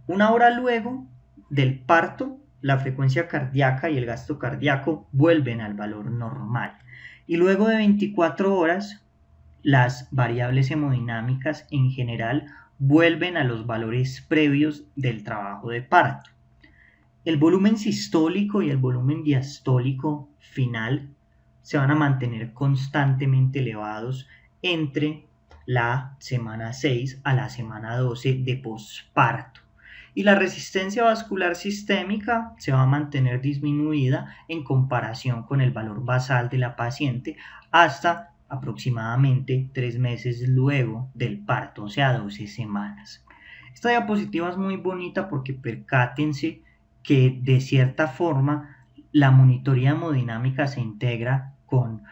Una hora luego del parto, la frecuencia cardíaca y el gasto cardíaco vuelven al valor normal. Y luego de 24 horas, las variables hemodinámicas en general vuelven a los valores previos del trabajo de parto. El volumen sistólico y el volumen diastólico final se van a mantener constantemente elevados entre la semana 6 a la semana 12 de posparto. Y la resistencia vascular sistémica se va a mantener disminuida en comparación con el valor basal de la paciente hasta aproximadamente 3 meses luego del parto, o sea, 12 semanas. Esta diapositiva es muy bonita porque percátense que de cierta forma la monitoría hemodinámica se integra con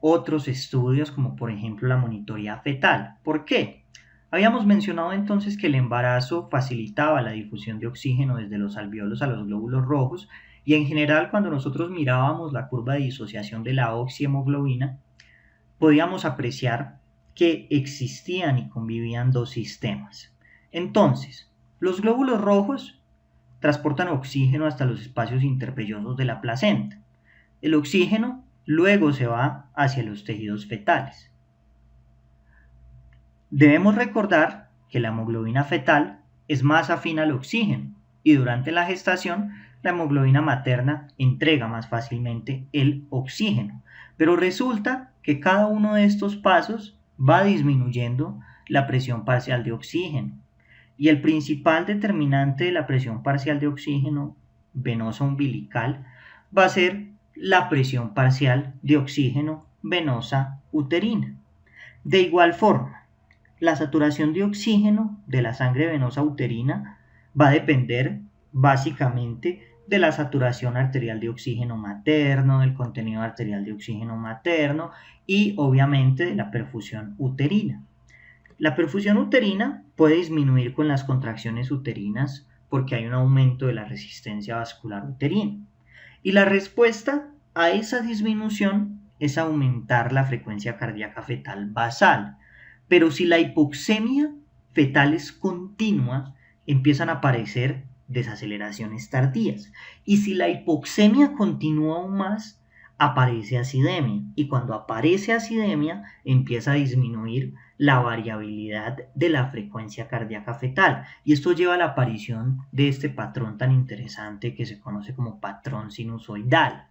otros estudios como por ejemplo la monitoría fetal. ¿Por qué? Habíamos mencionado entonces que el embarazo facilitaba la difusión de oxígeno desde los alvéolos a los glóbulos rojos y en general cuando nosotros mirábamos la curva de disociación de la oxihemoglobina podíamos apreciar que existían y convivían dos sistemas. Entonces, los glóbulos rojos transportan oxígeno hasta los espacios intervellosos de la placenta. El oxígeno luego se va hacia los tejidos fetales. Debemos recordar que la hemoglobina fetal es más afín al oxígeno y durante la gestación la hemoglobina materna entrega más fácilmente el oxígeno. Pero resulta que cada uno de estos pasos va disminuyendo la presión parcial de oxígeno. Y el principal determinante de la presión parcial de oxígeno venosa umbilical va a ser la presión parcial de oxígeno venosa uterina. De igual forma, la saturación de oxígeno de la sangre venosa uterina va a depender básicamente de la saturación arterial de oxígeno materno, del contenido arterial de oxígeno materno y obviamente de la perfusión uterina. La perfusión uterina puede disminuir con las contracciones uterinas porque hay un aumento de la resistencia vascular uterina. Y la respuesta a esa disminución es aumentar la frecuencia cardíaca fetal basal. Pero si la hipoxemia fetal es continua, empiezan a aparecer desaceleraciones tardías. Y si la hipoxemia continúa aún más, aparece acidemia. Y cuando aparece acidemia, empieza a disminuir la variabilidad de la frecuencia cardíaca fetal. Y esto lleva a la aparición de este patrón tan interesante que se conoce como patrón sinusoidal.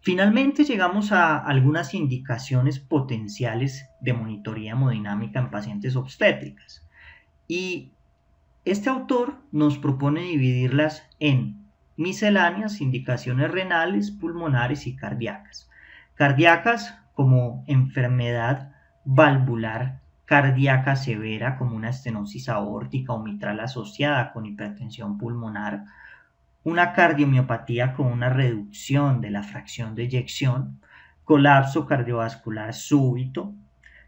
Finalmente llegamos a algunas indicaciones potenciales de monitoría hemodinámica en pacientes obstétricas. Y este autor nos propone dividirlas en misceláneas, indicaciones renales, pulmonares y cardíacas. Cardíacas como enfermedad valvular cardíaca severa como una estenosis aórtica o mitral asociada con hipertensión pulmonar, una cardiomiopatía con una reducción de la fracción de eyección, colapso cardiovascular súbito.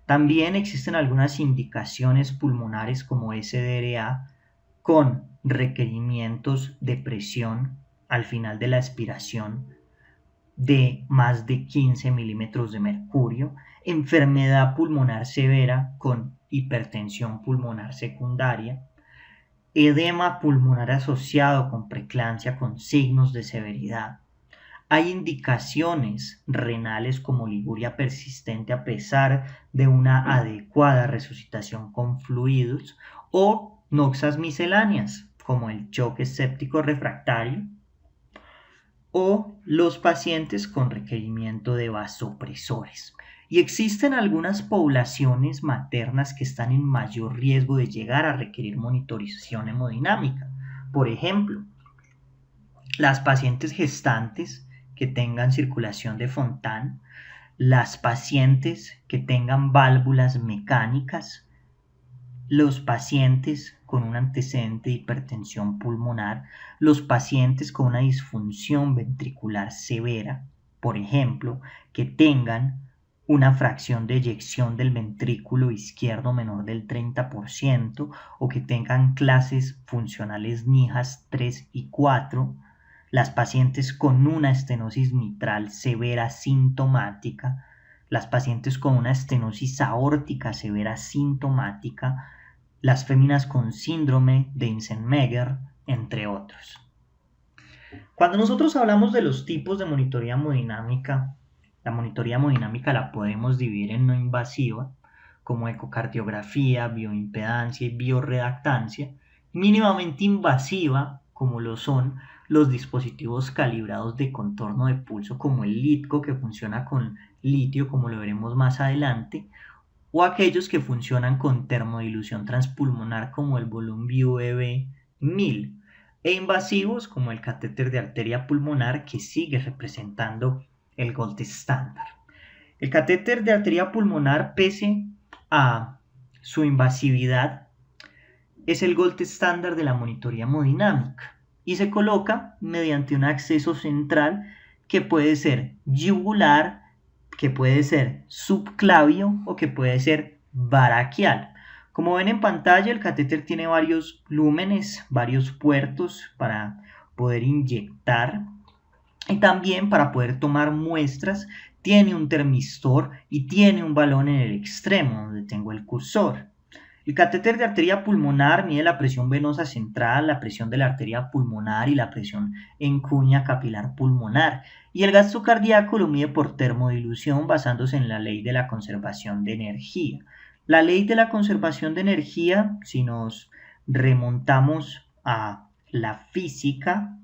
También existen algunas indicaciones pulmonares como SDRA con requerimientos de presión al final de la expiración de más de 15 milímetros de mercurio, enfermedad pulmonar severa con hipertensión pulmonar secundaria, edema pulmonar asociado con preeclampsia con signos de severidad. Hay indicaciones renales como liguria persistente a pesar de una adecuada resucitación con fluidos o noxas misceláneas como el choque séptico refractario o los pacientes con requerimiento de vasopresores. Y existen algunas poblaciones maternas que están en mayor riesgo de llegar a requerir monitorización hemodinámica. Por ejemplo, las pacientes gestantes que tengan circulación de Fontan, las pacientes que tengan válvulas mecánicas, los pacientes con un antecedente de hipertensión pulmonar, los pacientes con una disfunción ventricular severa, por ejemplo, que tengan una fracción de eyección del ventrículo izquierdo menor del 30% o que tengan clases funcionales NIJAS 3 y 4, las pacientes con una estenosis mitral severa sintomática, las pacientes con una estenosis aórtica severa sintomática, las féminas con síndrome de Eisenmenger, entre otros. Cuando nosotros hablamos de los tipos de monitoría hemodinámica, la monitoría hemodinámica la podemos dividir en no invasiva, como ecocardiografía, bioimpedancia y bioreactancia, mínimamente invasiva, como lo son los dispositivos calibrados de contorno de pulso, como el LiDCO, que funciona con litio, como lo veremos más adelante, o aquellos que funcionan con termodilución transpulmonar, como el Volum-View EV 1000, e invasivos como el catéter de arteria pulmonar, que sigue representando el gold estándar. El catéter de arteria pulmonar, pese a su invasividad, es el gold estándar de la monitoría hemodinámica y se coloca mediante un acceso central que puede ser yugular, que puede ser subclavio o que puede ser baraquial. Como ven en pantalla, el catéter tiene varios lúmenes, varios puertos para poder inyectar y también para poder tomar muestras. Tiene un termistor y tiene un balón en el extremo donde tengo el cursor. El catéter de arteria pulmonar mide la presión venosa central, la presión de la arteria pulmonar y la presión en cuña capilar pulmonar. Y el gasto cardíaco lo mide por termodilución basándose en la ley de la conservación de energía. La ley de la conservación de energía, si nos remontamos a la física,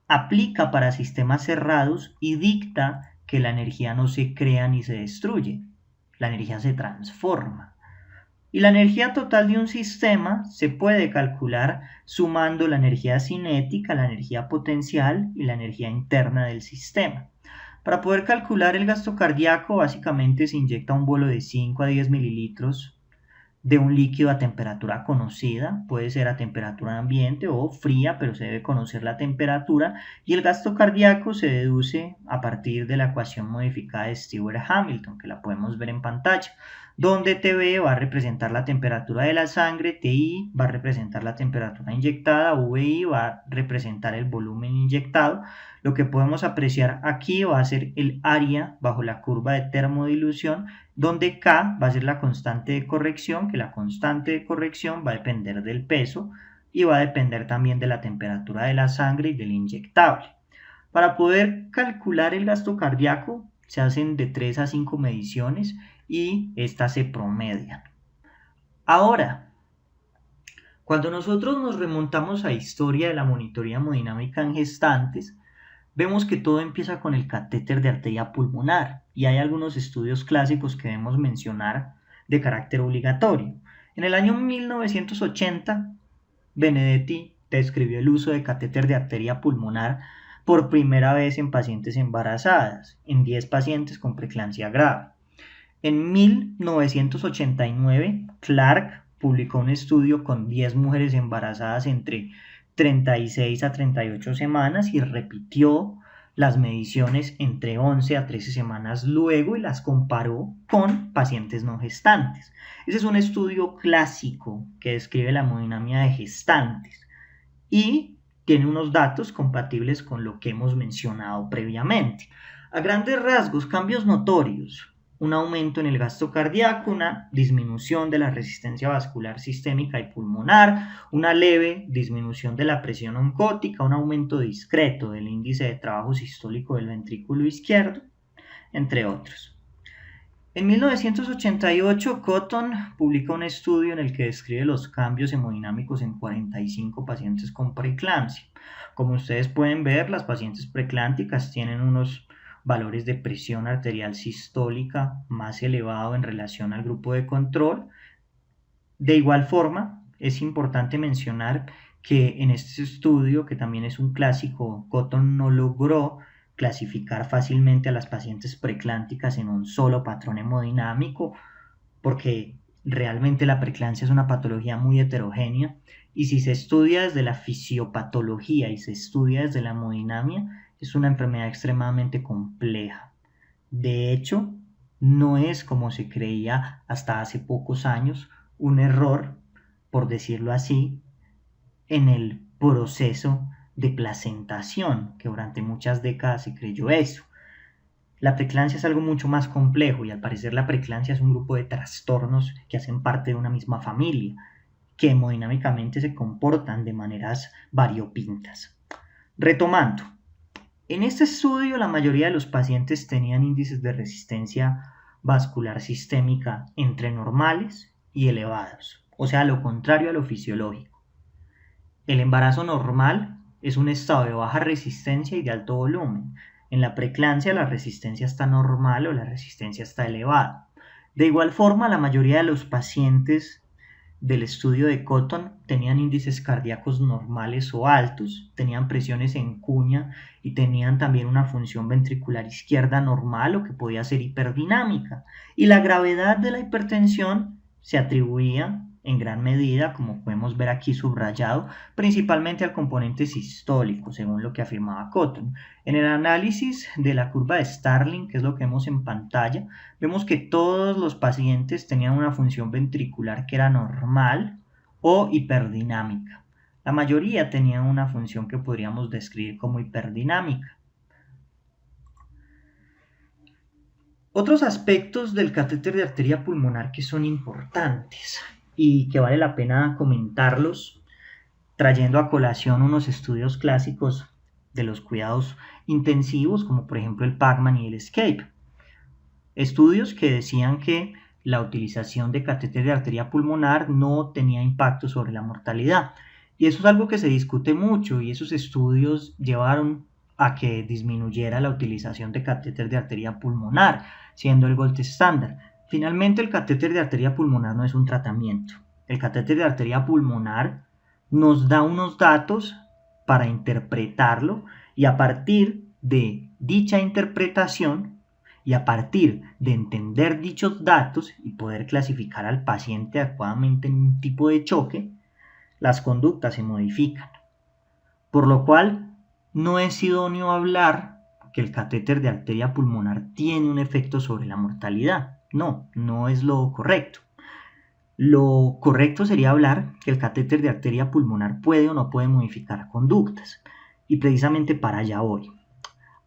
aplica para sistemas cerrados y dicta que la energía no se crea ni se destruye, la energía se transforma. Y la energía total de un sistema se puede calcular sumando la energía cinética, la energía potencial y la energía interna del sistema. Para poder calcular el gasto cardíaco, básicamente se inyecta un bolo de 5 a 10 mililitros de un líquido a temperatura conocida, puede ser a temperatura ambiente o fría, pero se debe conocer la temperatura, y el gasto cardíaco se deduce a partir de la ecuación modificada de Stewart-Hamilton, que la podemos ver en pantalla, donde TB va a representar la temperatura de la sangre, TI va a representar la temperatura inyectada, VI va a representar el volumen inyectado. Lo que podemos apreciar aquí va a ser el área bajo la curva de termodilución, donde K va a ser la constante de corrección, que la constante de corrección va a depender del peso y va a depender también de la temperatura de la sangre y del inyectable. Para poder calcular el gasto cardíaco se hacen de 3 a 5 mediciones y estas se promedian. Ahora, cuando nosotros nos remontamos a la historia de la monitoría hemodinámica en gestantes, vemos que todo empieza con el catéter de arteria pulmonar y hay algunos estudios clásicos que debemos mencionar de carácter obligatorio. En el año 1980, Benedetti describió el uso de catéter de arteria pulmonar por primera vez en pacientes embarazadas, en 10 pacientes con preeclampsia grave. En 1989, Clark publicó un estudio con 10 mujeres embarazadas entre 36 a 38 semanas y repitió las mediciones entre 11 a 13 semanas luego y las comparó con pacientes no gestantes. Ese es un estudio clásico que describe la hemodinamia de gestantes y tiene unos datos compatibles con lo que hemos mencionado previamente. A grandes rasgos, cambios notorios: un aumento en el gasto cardíaco, una disminución de la resistencia vascular sistémica y pulmonar, una leve disminución de la presión oncótica, un aumento discreto del índice de trabajo sistólico del ventrículo izquierdo, entre otros. En 1988, Cotton publica un estudio en el que describe los cambios hemodinámicos en 45 pacientes con preeclampsia. Como ustedes pueden ver, las pacientes preeclámpticas tienen unos valores de presión arterial sistólica más elevado en relación al grupo de control. De igual forma, es importante mencionar que en este estudio, que también es un clásico, Cotton no logró clasificar fácilmente a las pacientes preeclánticas en un solo patrón hemodinámico, porque realmente la preeclampsia es una patología muy heterogénea y si se estudia desde la fisiopatología y se estudia desde la hemodinamia, es una enfermedad extremadamente compleja. De hecho, no es como se creía hasta hace pocos años, un error, por decirlo así, en el proceso de placentación, que durante muchas décadas se creyó eso. La preeclampsia es algo mucho más complejo y al parecer la preeclampsia es un grupo de trastornos que hacen parte de una misma familia, que hemodinámicamente se comportan de maneras variopintas. Retomando, en este estudio la mayoría de los pacientes tenían índices de resistencia vascular sistémica entre normales y elevados, o sea, lo contrario a lo fisiológico. El embarazo normal es un estado de baja resistencia y de alto volumen. En la preeclampsia la resistencia está normal o la resistencia está elevada. De igual forma, la mayoría de los pacientes del estudio de Cotton tenían índices cardíacos normales o altos, tenían presiones en cuña y tenían también una función ventricular izquierda normal o que podía ser hiperdinámica. Y la gravedad de la hipertensión se atribuía en gran medida, como podemos ver aquí subrayado, principalmente al componente sistólico, según lo que afirmaba Cotton. En el análisis de la curva de Starling, que es lo que vemos en pantalla, vemos que todos los pacientes tenían una función ventricular que era normal o hiperdinámica. La mayoría tenían una función que podríamos describir como hiperdinámica. Otros aspectos del catéter de arteria pulmonar que son importantes y que vale la pena comentarlos, trayendo a colación unos estudios clásicos de los cuidados intensivos, como por ejemplo el Pacman y el Escape. Estudios que decían que la utilización de catéter de arteria pulmonar no tenía impacto sobre la mortalidad. Y eso es algo que se discute mucho y esos estudios llevaron a que disminuyera la utilización de catéter de arteria pulmonar, siendo el gold estándar. Finalmente, el catéter de arteria pulmonar no es un tratamiento. El catéter de arteria pulmonar nos da unos datos para interpretarlo y a partir de dicha interpretación y a partir de entender dichos datos y poder clasificar al paciente adecuadamente en un tipo de choque, las conductas se modifican. Por lo cual, no es idóneo hablar que el catéter de arteria pulmonar tiene un efecto sobre la mortalidad. No, no es lo correcto. Lo correcto sería hablar que el catéter de arteria pulmonar puede o no puede modificar conductas. Y precisamente para allá voy.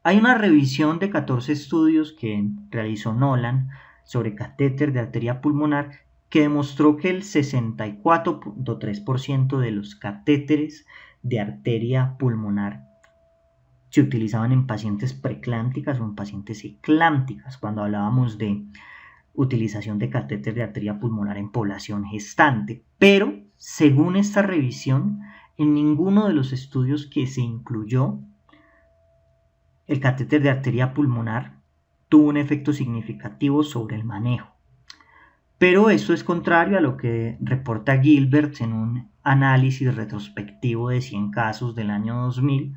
Hay una revisión de 14 estudios que realizó Nolan sobre catéter de arteria pulmonar que demostró que el 64.3% de los catéteres de arteria pulmonar se utilizaban en pacientes preeclámpticas o en pacientes eclámpticas cuando hablábamos de utilización de catéter de arteria pulmonar en población gestante. Pero, según esta revisión, en ninguno de los estudios que se incluyó, el catéter de arteria pulmonar tuvo un efecto significativo sobre el manejo. Pero esto es contrario a lo que reporta Gilbert en un análisis retrospectivo de 100 casos del año 2000,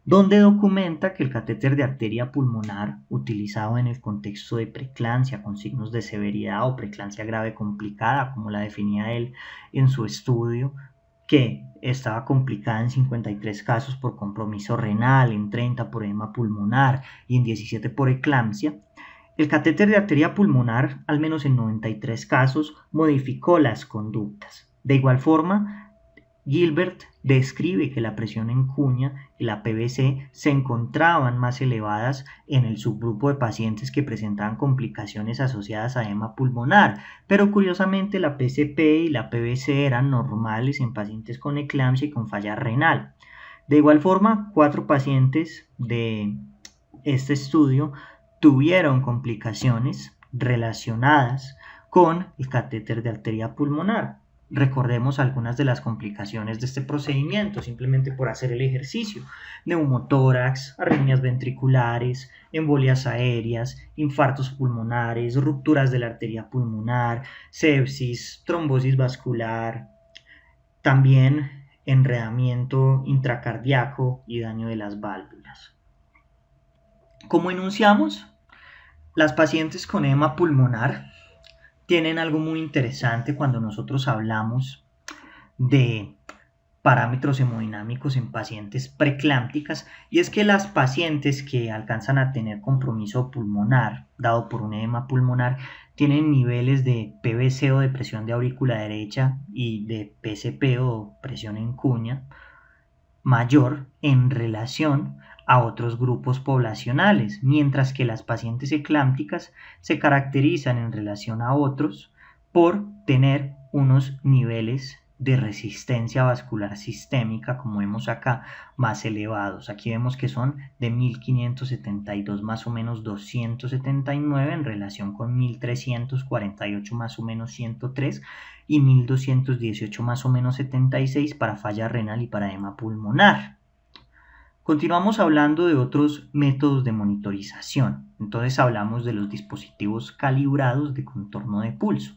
donde documenta que el catéter de arteria pulmonar utilizado en el contexto de preeclampsia con signos de severidad o preeclampsia grave complicada, como la definía él en su estudio, que estaba complicada en 53 casos por compromiso renal, en 30 por edema pulmonar y en 17 por eclampsia, el catéter de arteria pulmonar, al menos en 93 casos, modificó las conductas. De igual forma, Gilbert describe que la presión en cuña y la PVC se encontraban más elevadas en el subgrupo de pacientes que presentaban complicaciones asociadas a edema pulmonar, pero curiosamente la PCP y la PVC eran normales en pacientes con eclampsia y con falla renal. De igual forma, 4 pacientes de este estudio tuvieron complicaciones relacionadas con el catéter de arteria pulmonar. Recordemos algunas de las complicaciones de este procedimiento simplemente por hacer el ejercicio: neumotórax, arritmias ventriculares, embolias aéreas, infartos pulmonares, rupturas de la arteria pulmonar, sepsis, trombosis vascular, también enredamiento intracardíaco y daño de las válvulas. Como enunciamos, las pacientes con edema pulmonar tienen algo muy interesante cuando nosotros hablamos de parámetros hemodinámicos en pacientes preclámpticas, y es que las pacientes que alcanzan a tener compromiso pulmonar dado por un edema pulmonar tienen niveles de PVC o de presión de aurícula derecha y de PCP o presión en cuña mayor en relación a otros grupos poblacionales, mientras que las pacientes eclámpticas se caracterizan en relación a otros por tener unos niveles de resistencia vascular sistémica, como vemos acá, más elevados. Aquí vemos que son de 1572 más o menos 279 en relación con 1348 más o menos 103 y 1218 más o menos 76 para falla renal y para edema pulmonar. Continuamos hablando de otros métodos de monitorización. Entonces hablamos de los dispositivos calibrados de contorno de pulso.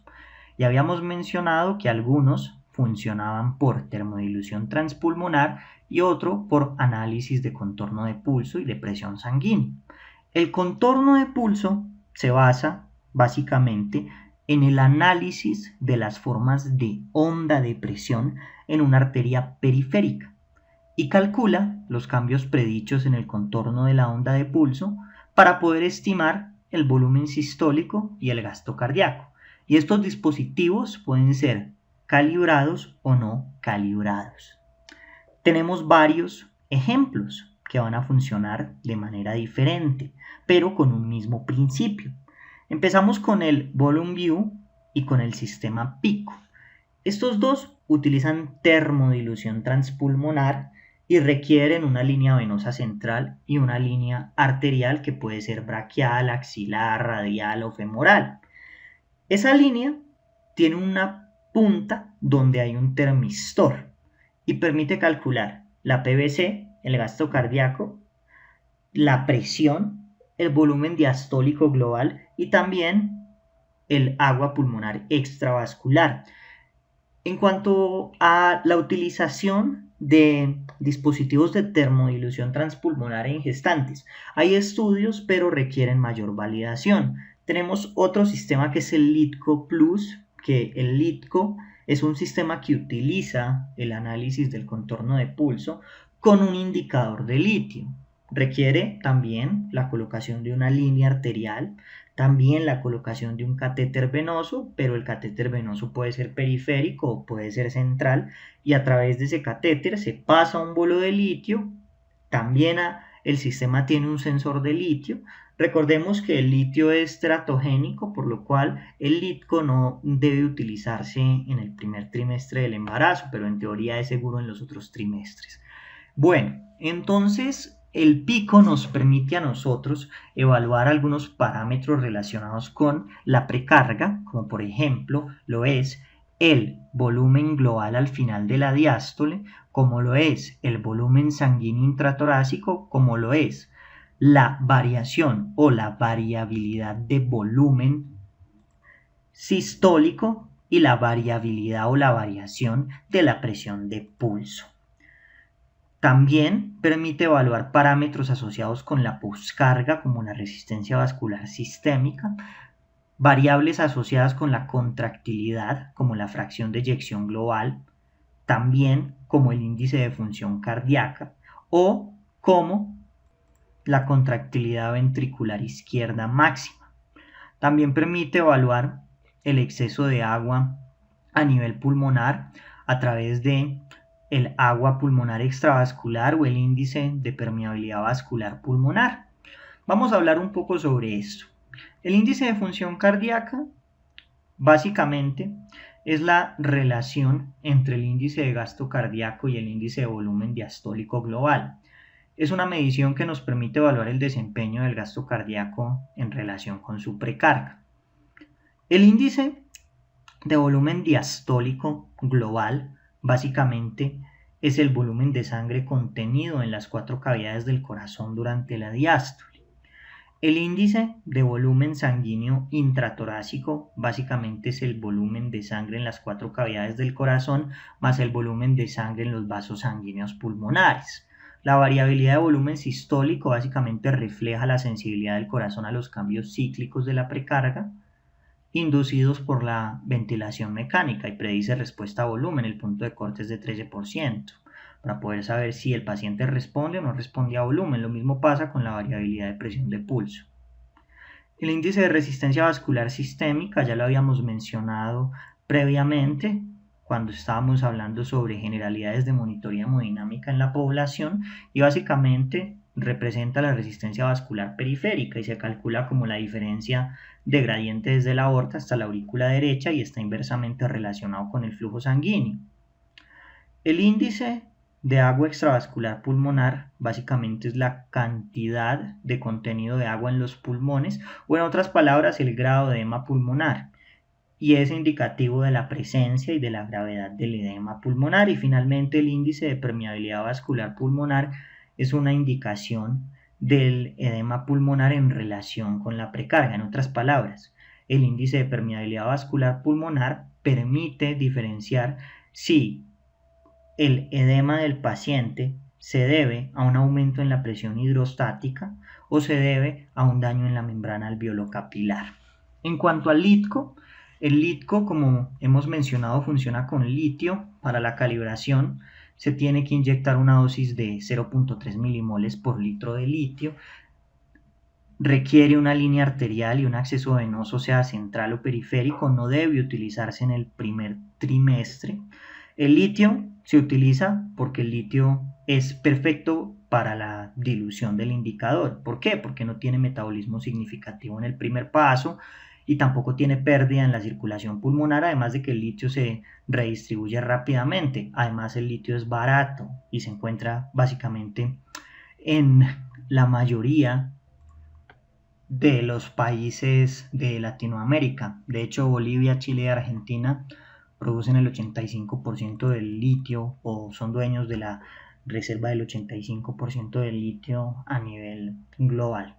Ya habíamos mencionado que algunos funcionaban por termodilución transpulmonar y otro por análisis de contorno de pulso y de presión sanguínea. El contorno de pulso se basa básicamente en el análisis de las formas de onda de presión en una arteria periférica y calcula los cambios predichos en el contorno de la onda de pulso para poder estimar el volumen sistólico y el gasto cardíaco. Y estos dispositivos pueden ser calibrados o no calibrados. Tenemos varios ejemplos que van a funcionar de manera diferente, pero con un mismo principio. Empezamos con el Volume View y con el sistema PICO. Estos dos utilizan termodilución transpulmonar y requieren una línea venosa central y una línea arterial que puede ser braquial, axilar, radial o femoral. Esa línea tiene una punta donde hay un termistor y permite calcular la PVC, el gasto cardíaco, la presión, el volumen diastólico global y también el agua pulmonar extravascular. En cuanto a la utilización de dispositivos de termodilución transpulmonar en gestantes, hay estudios pero requieren mayor validación. Tenemos otro sistema que es el LiDCO Plus, que el LiDCO es un sistema que utiliza el análisis del contorno de pulso con un indicador de litio. Requiere también la colocación de una línea arterial, también la colocación de un catéter venoso, pero el catéter venoso puede ser periférico o puede ser central, y a través de ese catéter se pasa un bolo de litio. También el sistema tiene un sensor de litio. Recordemos que el litio es teratogénico, por lo cual el LiDCO no debe utilizarse en el primer trimestre del embarazo, pero en teoría es seguro en los otros trimestres. Bueno, entonces el PICO nos permite a nosotros evaluar algunos parámetros relacionados con la precarga, como por ejemplo lo es el volumen global al final de la diástole, como lo es el volumen sanguíneo intratorácico, como lo es la variación o la variabilidad de volumen sistólico y la variabilidad o la variación de la presión de pulso. También permite evaluar parámetros asociados con la poscarga, como la resistencia vascular sistémica, variables asociadas con la contractilidad, como la fracción de eyección global, también como el índice de función cardíaca o como la contractilidad ventricular izquierda máxima. También permite evaluar el exceso de agua a nivel pulmonar a través de el agua pulmonar extravascular o el índice de permeabilidad vascular pulmonar. Vamos a hablar un poco sobre esto. El índice de función cardíaca básicamente es la relación entre el índice de gasto cardíaco y el índice de volumen diastólico global. Es una medición que nos permite evaluar el desempeño del gasto cardíaco en relación con su precarga. El índice de volumen diastólico global básicamente es el volumen de sangre contenido en las 4 cavidades del corazón durante la diástole. El índice de volumen sanguíneo intratorácico básicamente es el volumen de sangre en las 4 cavidades del corazón más el volumen de sangre en los vasos sanguíneos pulmonares. La variabilidad de volumen sistólico básicamente refleja la sensibilidad del corazón a los cambios cíclicos de la precarga inducidos por la ventilación mecánica y predice respuesta a volumen. El punto de corte es de 13% para poder saber si el paciente responde o no responde a volumen. Lo mismo pasa con la variabilidad de presión de pulso. El índice de resistencia vascular sistémica ya lo habíamos mencionado previamente cuando estábamos hablando sobre generalidades de monitoría hemodinámica en la población y básicamente representa la resistencia vascular periférica y se calcula como la diferencia de gradiente desde la aorta hasta la aurícula derecha y está inversamente relacionado con el flujo sanguíneo. El índice de agua extravascular pulmonar básicamente es la cantidad de contenido de agua en los pulmones o en otras palabras el grado de edema pulmonar y es indicativo de la presencia y de la gravedad del edema pulmonar. Y finalmente el índice de permeabilidad vascular pulmonar es una indicación del edema pulmonar en relación con la precarga. En otras palabras, el índice de permeabilidad vascular pulmonar permite diferenciar si el edema del paciente se debe a un aumento en la presión hidrostática o se debe a un daño en la membrana alveolo-capilar. En cuanto al LITCO, el LITCO, como hemos mencionado, funciona con litio. Para la calibración se tiene que inyectar una dosis de 0.3 milimoles por litro de litio. Requiere una línea arterial y un acceso venoso, sea central o periférico. No debe utilizarse en el primer trimestre. El litio se utiliza porque el litio es perfecto para la dilución del indicador. ¿Por qué? Porque no tiene metabolismo significativo en el primer paso y tampoco tiene pérdida en la circulación pulmonar, además de que el litio se redistribuye rápidamente. Además, el litio es barato y se encuentra básicamente en la mayoría de los países de Latinoamérica. De hecho, Bolivia, Chile y Argentina producen el 85% del litio o son dueños de la reserva del 85% del litio a nivel global.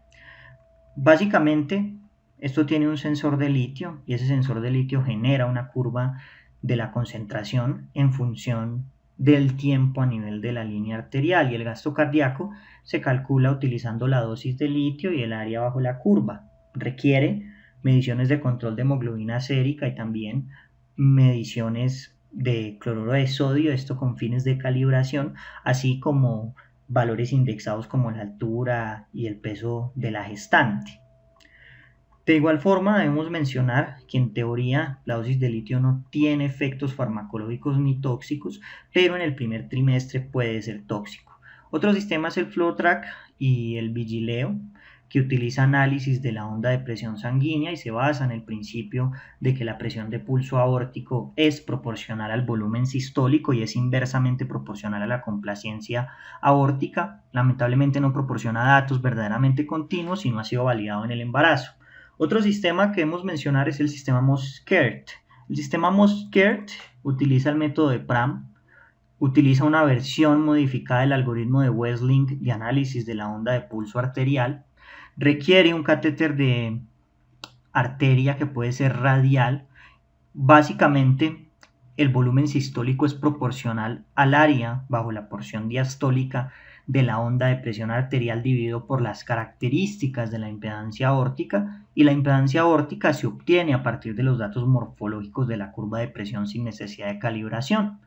Básicamente, esto tiene un sensor de litio y ese sensor de litio genera una curva de la concentración en función del tiempo a nivel de la línea arterial y el gasto cardíaco se calcula utilizando la dosis de litio y el área bajo la curva. Requiere mediciones de control de hemoglobina sérica y también mediciones de cloruro de sodio, esto con fines de calibración, así como valores indexados como la altura y el peso de la gestante. De igual forma, debemos mencionar que en teoría la dosis de litio no tiene efectos farmacológicos ni tóxicos, pero en el primer trimestre puede ser tóxico. Otro sistema es el FlowTrack y el Vigileo, que utiliza análisis de la onda de presión sanguínea y se basa en el principio de que la presión de pulso aórtico es proporcional al volumen sistólico y es inversamente proporcional a la complacencia aórtica. Lamentablemente no proporciona datos verdaderamente continuos y no ha sido validado en el embarazo. Otro sistema que debemos mencionar es el sistema Mosquert. El sistema Mosquert utiliza el método de Pram, utiliza una versión modificada del algoritmo de Westlink de análisis de la onda de pulso arterial, requiere un catéter de arteria que puede ser radial. Básicamente, el volumen sistólico es proporcional al área bajo la porción diastólica de la onda de presión arterial dividido por las características de la impedancia aórtica, y la impedancia aórtica se obtiene a partir de los datos morfológicos de la curva de presión sin necesidad de calibración.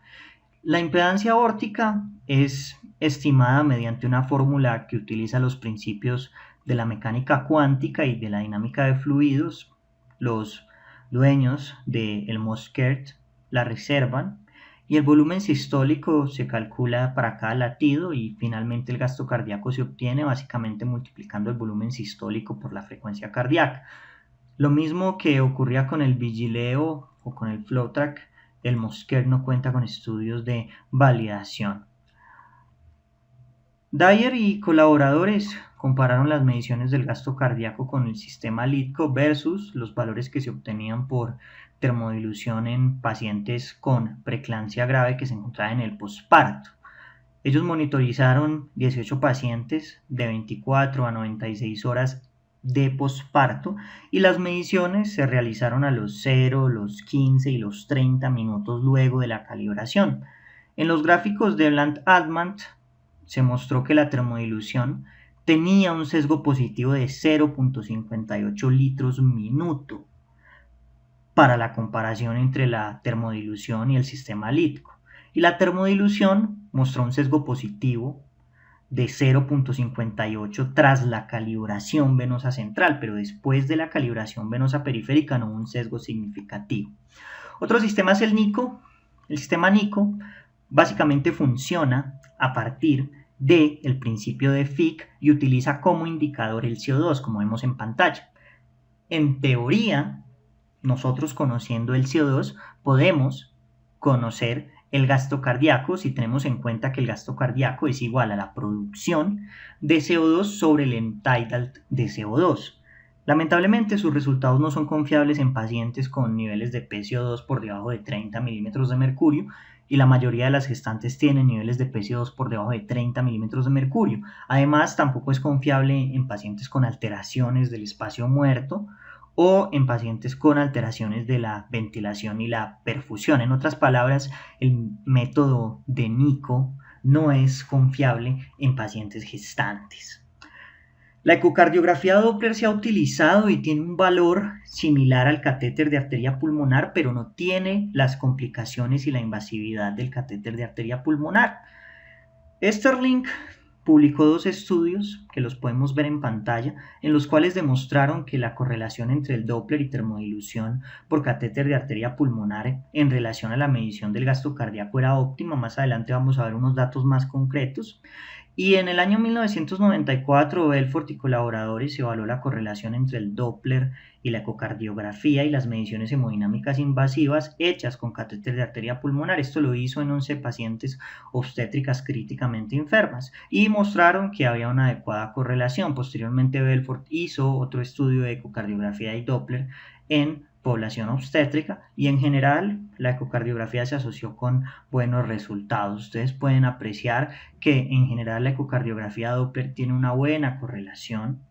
La impedancia aórtica es estimada mediante una fórmula que utiliza los principios de la mecánica cuántica y de la dinámica de fluidos. Los dueños del Mosquert la reservan y el volumen sistólico se calcula para cada latido y finalmente el gasto cardíaco se obtiene básicamente multiplicando el volumen sistólico por la frecuencia cardíaca. Lo mismo que ocurría con el Vigileo o con el FlowTrack, el Mosquert no cuenta con estudios de validación. Dyer y colaboradores compararon las mediciones del gasto cardíaco con el sistema LITCO versus los valores que se obtenían por termodilución en pacientes con preeclampsia grave que se encontraban en el posparto. Ellos monitorizaron 18 pacientes de 24 a 96 horas de posparto y las mediciones se realizaron a los 0, los 15 y los 30 minutos luego de la calibración. En los gráficos de Bland-Altman se mostró que la termodilución tenía un sesgo positivo de 0.58 litros minuto para la comparación entre la termodilución y el sistema LITCO. Y la termodilución mostró un sesgo positivo de 0.58 tras la calibración venosa central, pero después de la calibración venosa periférica no hubo un sesgo significativo. Otro sistema es el NICO. El sistema NICO básicamente funciona a partir del principio de Fick y utiliza como indicador el CO2, como vemos en pantalla. En teoría, nosotros conociendo el CO2 podemos conocer el gasto cardíaco si tenemos en cuenta que el gasto cardíaco es igual a la producción de CO2 sobre el entitlement de CO2. Lamentablemente sus resultados no son confiables en pacientes con niveles de PCO2 por debajo de 30 milímetros de mercurio y la mayoría de las gestantes tienen niveles de PCO2 por debajo de 30 milímetros de mercurio. Además, tampoco es confiable en pacientes con alteraciones del espacio muerto o en pacientes con alteraciones de la ventilación y la perfusión. En otras palabras, el método de NICO no es confiable en pacientes gestantes. La ecocardiografía Doppler se ha utilizado y tiene un valor similar al catéter de arteria pulmonar, pero no tiene las complicaciones y la invasividad del catéter de arteria pulmonar. Esterling publicó 2 estudios, que los podemos ver en pantalla, en los cuales demostraron que la correlación entre el Doppler y termodilución por catéter de arteria pulmonar en relación a la medición del gasto cardíaco era óptima. Más adelante vamos a ver unos datos más concretos. Y en el año 1994, Belfort y colaboradores evaluó la correlación entre el Doppler y la ecocardiografía y las mediciones hemodinámicas invasivas hechas con catéter de arteria pulmonar. Esto lo hizo en 11 pacientes obstétricas críticamente enfermas y mostraron que había una adecuada correlación. Posteriormente, Belfort hizo otro estudio de ecocardiografía y Doppler en población obstétrica y en general la ecocardiografía se asoció con buenos resultados. Ustedes pueden apreciar que en general la ecocardiografía Doppler tiene una buena correlación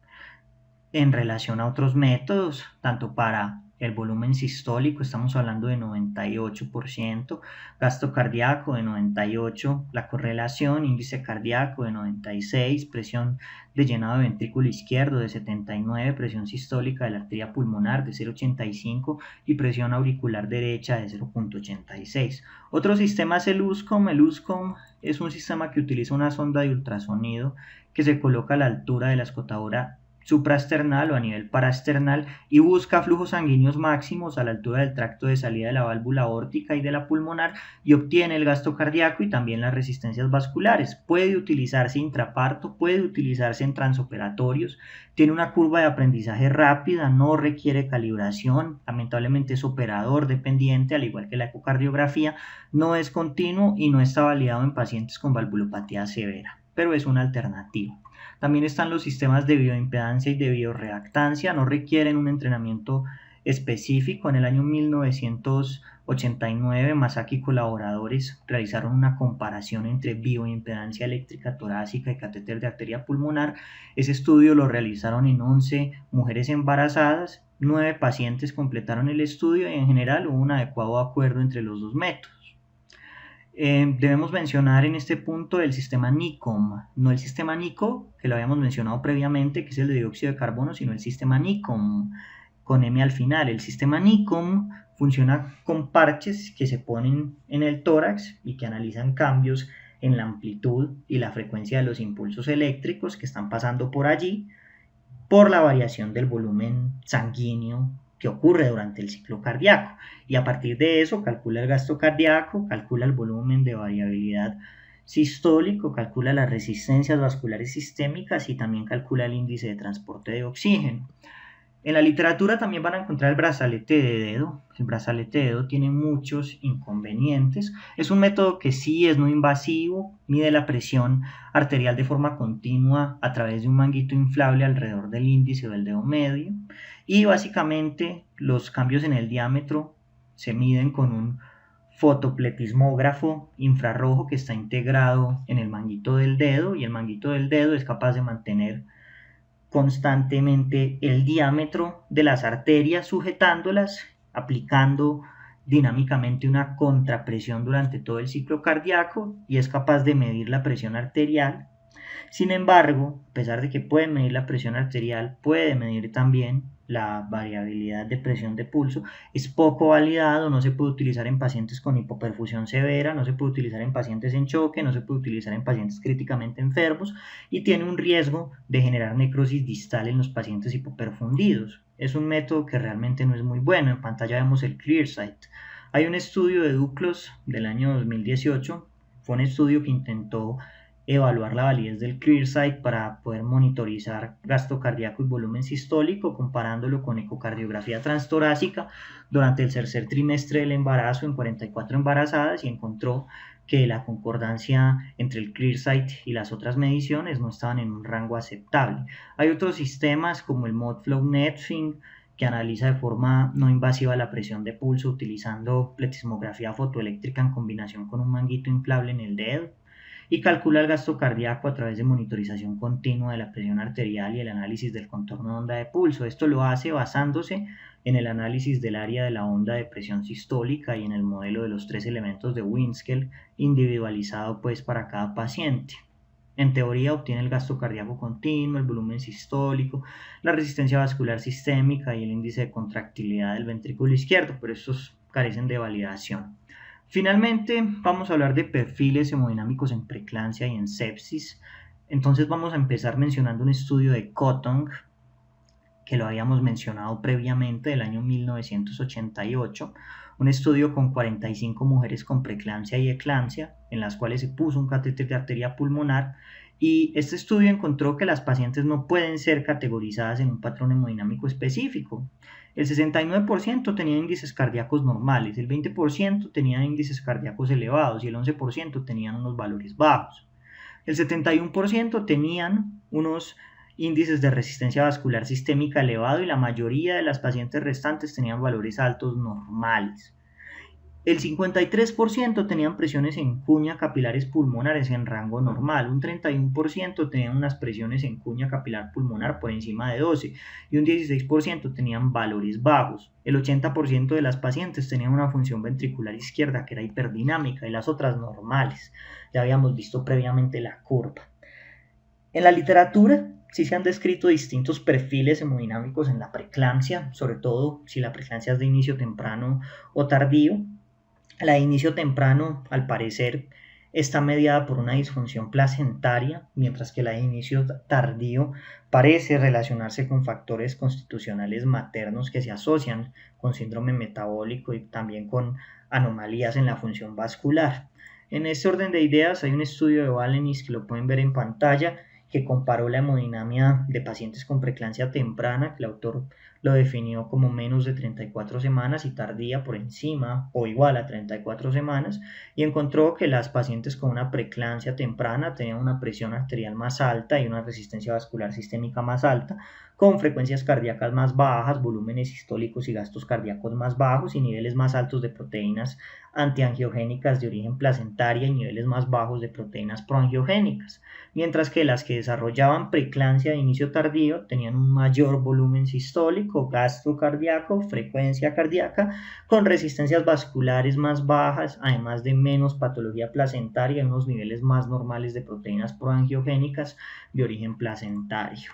en relación a otros métodos, tanto para el volumen sistólico, estamos hablando de 98%, gasto cardíaco de 98%, la correlación, índice cardíaco de 96%, presión de llenado de ventrículo izquierdo de 79%, presión sistólica de la arteria pulmonar de 0.85% y presión auricular derecha de 0.86%. Otro sistema es el USCOM. El USCOM es un sistema que utiliza una sonda de ultrasonido que se coloca a la altura de la escotadura supraesternal o a nivel paraesternal y busca flujos sanguíneos máximos a la altura del tracto de salida de la válvula aórtica y de la pulmonar y obtiene el gasto cardíaco y también las resistencias vasculares. Puede utilizarse intraparto, puede utilizarse en transoperatorios, tiene una curva de aprendizaje rápida, no requiere calibración, lamentablemente es operador dependiente, al igual que la ecocardiografía, no es continuo y no está validado en pacientes con valvulopatía severa, pero es una alternativa. También están los sistemas de bioimpedancia y de bioreactancia, no requieren un entrenamiento específico. En el año 1989, Masaki y colaboradores realizaron una comparación entre bioimpedancia eléctrica torácica y catéter de arteria pulmonar. Ese estudio lo realizaron en 11 mujeres embarazadas, 9 pacientes completaron el estudio y en general hubo un adecuado acuerdo entre los dos métodos. Debemos mencionar en este punto el sistema NICOM, no el sistema NICO que lo habíamos mencionado previamente, que es el de dióxido de carbono, sino el sistema NICOM con M al final. El sistema NICOM funciona con parches que se ponen en el tórax y que analizan cambios en la amplitud y la frecuencia de los impulsos eléctricos que están pasando por allí por la variación del volumen sanguíneo que ocurre durante el ciclo cardíaco y a partir de eso calcula el gasto cardíaco, calcula el volumen de variabilidad sistólico, calcula las resistencias vasculares sistémicas y también calcula el índice de transporte de oxígeno. En la literatura también van a encontrar el brazalete de dedo. El brazalete de dedo tiene muchos inconvenientes. Es un método que sí es no invasivo, mide la presión arterial de forma continua a través de un manguito inflable alrededor del índice o del dedo medio, y básicamente los cambios en el diámetro se miden con un fotopletismógrafo infrarrojo que está integrado en el manguito del dedo, y el manguito del dedo es capaz de mantener constantemente el diámetro de las arterias sujetándolas, aplicando dinámicamente una contrapresión durante todo el ciclo cardíaco, y es capaz de medir la presión arterial. Sin embargo, a pesar de que puede medir la presión arterial, puede medir también la variabilidad de presión de pulso. Es poco validado, no se puede utilizar en pacientes con hipoperfusión severa, no se puede utilizar en pacientes en choque, no se puede utilizar en pacientes críticamente enfermos, y tiene un riesgo de generar necrosis distal en los pacientes hipoperfundidos. Es un método que realmente no es muy bueno. En pantalla vemos el ClearSight. Hay un estudio de Duclos del año 2018, fue un estudio que intentó evaluar la validez del ClearSight para poder monitorizar gasto cardíaco y volumen sistólico, comparándolo con ecocardiografía transtorácica durante el tercer trimestre del embarazo en 44 embarazadas, y encontró que la concordancia entre el ClearSight y las otras mediciones no estaban en un rango aceptable. Hay otros sistemas como el ModFlow Netfing, que analiza de forma no invasiva la presión de pulso utilizando pletismografía fotoeléctrica en combinación con un manguito inflable en el dedo, y calcula el gasto cardíaco a través de monitorización continua de la presión arterial y el análisis del contorno de onda de pulso. Esto lo hace basándose en el análisis del área de la onda de presión sistólica y en el modelo de los 3 elementos de Winskell, individualizado pues para cada paciente. En teoría obtiene el gasto cardíaco continuo, el volumen sistólico, la resistencia vascular sistémica y el índice de contractilidad del ventrículo izquierdo, pero estos carecen de validación. Finalmente, vamos a hablar de perfiles hemodinámicos en preeclampsia y en sepsis. Entonces vamos a empezar mencionando un estudio de Cotton, que lo habíamos mencionado previamente, del año 1988, un estudio con 45 mujeres con preeclampsia y eclampsia, en las cuales se puso un catéter de arteria pulmonar, y este estudio encontró que las pacientes no pueden ser categorizadas en un patrón hemodinámico específico. El 69% tenía índices cardíacos normales, el 20% tenía índices cardíacos elevados y el 11% tenían unos valores bajos. El 71% tenían unos índices de resistencia vascular sistémica elevado, y la mayoría de las pacientes restantes tenían valores altos normales. El 53% tenían presiones en cuña capilares pulmonares en rango normal, un 31% tenían unas presiones en cuña capilar pulmonar por encima de 12 y un 16% tenían valores bajos. El 80% de las pacientes tenían una función ventricular izquierda que era hiperddinámica y las otras normales. Ya habíamos visto previamente la curva. En la literatura sí se han descrito distintos perfiles hemodinámicos en la preeclampsia, sobre todo si la preeclampsia es de inicio temprano o tardío. La de inicio temprano, al parecer, está mediada por una disfunción placentaria, mientras que la de inicio tardío parece relacionarse con factores constitucionales maternos que se asocian con síndrome metabólico y también con anomalías en la función vascular. En este orden de ideas hay un estudio de Valenis, que lo pueden ver en pantalla, que comparó la hemodinamia de pacientes con preeclampsia temprana, que el autor lo definió como menos de 34 semanas, y tardía por encima o igual a 34 semanas, y encontró que las pacientes con una preeclampsia temprana tenían una presión arterial más alta y una resistencia vascular sistémica más alta, con frecuencias cardíacas más bajas, volúmenes sistólicos y gastos cardíacos más bajos, y niveles más altos de proteínas antiangiogénicas de origen placentaria y niveles más bajos de proteínas proangiogénicas, mientras que las que desarrollaban preeclampsia de inicio tardío tenían un mayor volumen sistólico, gasto cardíaco, frecuencia cardíaca, con resistencias vasculares más bajas, además de menos patología placentaria y unos niveles más normales de proteínas proangiogénicas de origen placentario.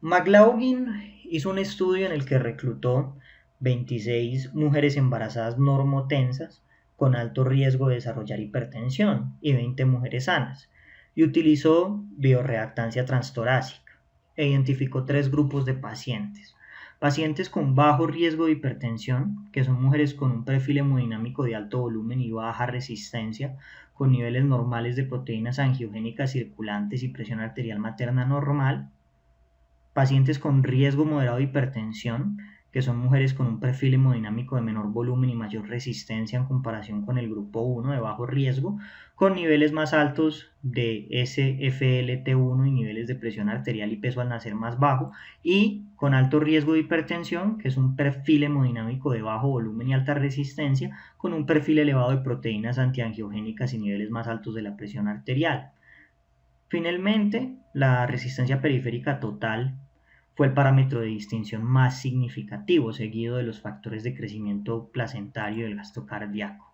McLaughlin hizo un estudio en el que reclutó 26 mujeres embarazadas normotensas con alto riesgo de desarrollar hipertensión y 20 mujeres sanas, y utilizó bioreactancia transtorácica e identificó 3 grupos de pacientes. Pacientes con bajo riesgo de hipertensión, que son mujeres con un perfil hemodinámico de alto volumen y baja resistencia, con niveles normales de proteínas angiogénicas circulantes y presión arterial materna normal. Pacientes con riesgo moderado de hipertensión, que son mujeres con un perfil hemodinámico de menor volumen y mayor resistencia en comparación con el grupo 1 de bajo riesgo, con niveles más altos de SFLT1 y niveles de presión arterial y peso al nacer más bajo, y con alto riesgo de hipertensión, que es un perfil hemodinámico de bajo volumen y alta resistencia, con un perfil elevado de proteínas antiangiogénicas y niveles más altos de la presión arterial. Finalmente, la resistencia periférica total fue el parámetro de distinción más significativo, seguido de los factores de crecimiento placentario y del gasto cardíaco.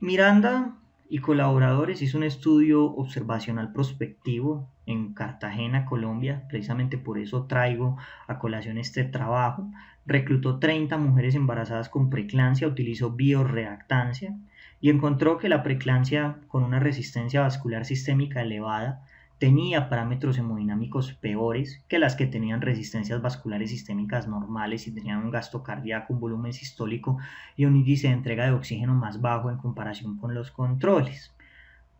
Miranda y colaboradores hizo un estudio observacional prospectivo en Cartagena, Colombia, precisamente por eso traigo a colación este trabajo. Reclutó 30 mujeres embarazadas con preeclampsia, utilizó bioreactancia y encontró que la preeclampsia con una resistencia vascular sistémica elevada tenía parámetros hemodinámicos peores que las que tenían resistencias vasculares sistémicas normales y tenían un gasto cardíaco, un volumen sistólico y un índice de entrega de oxígeno más bajo en comparación con los controles.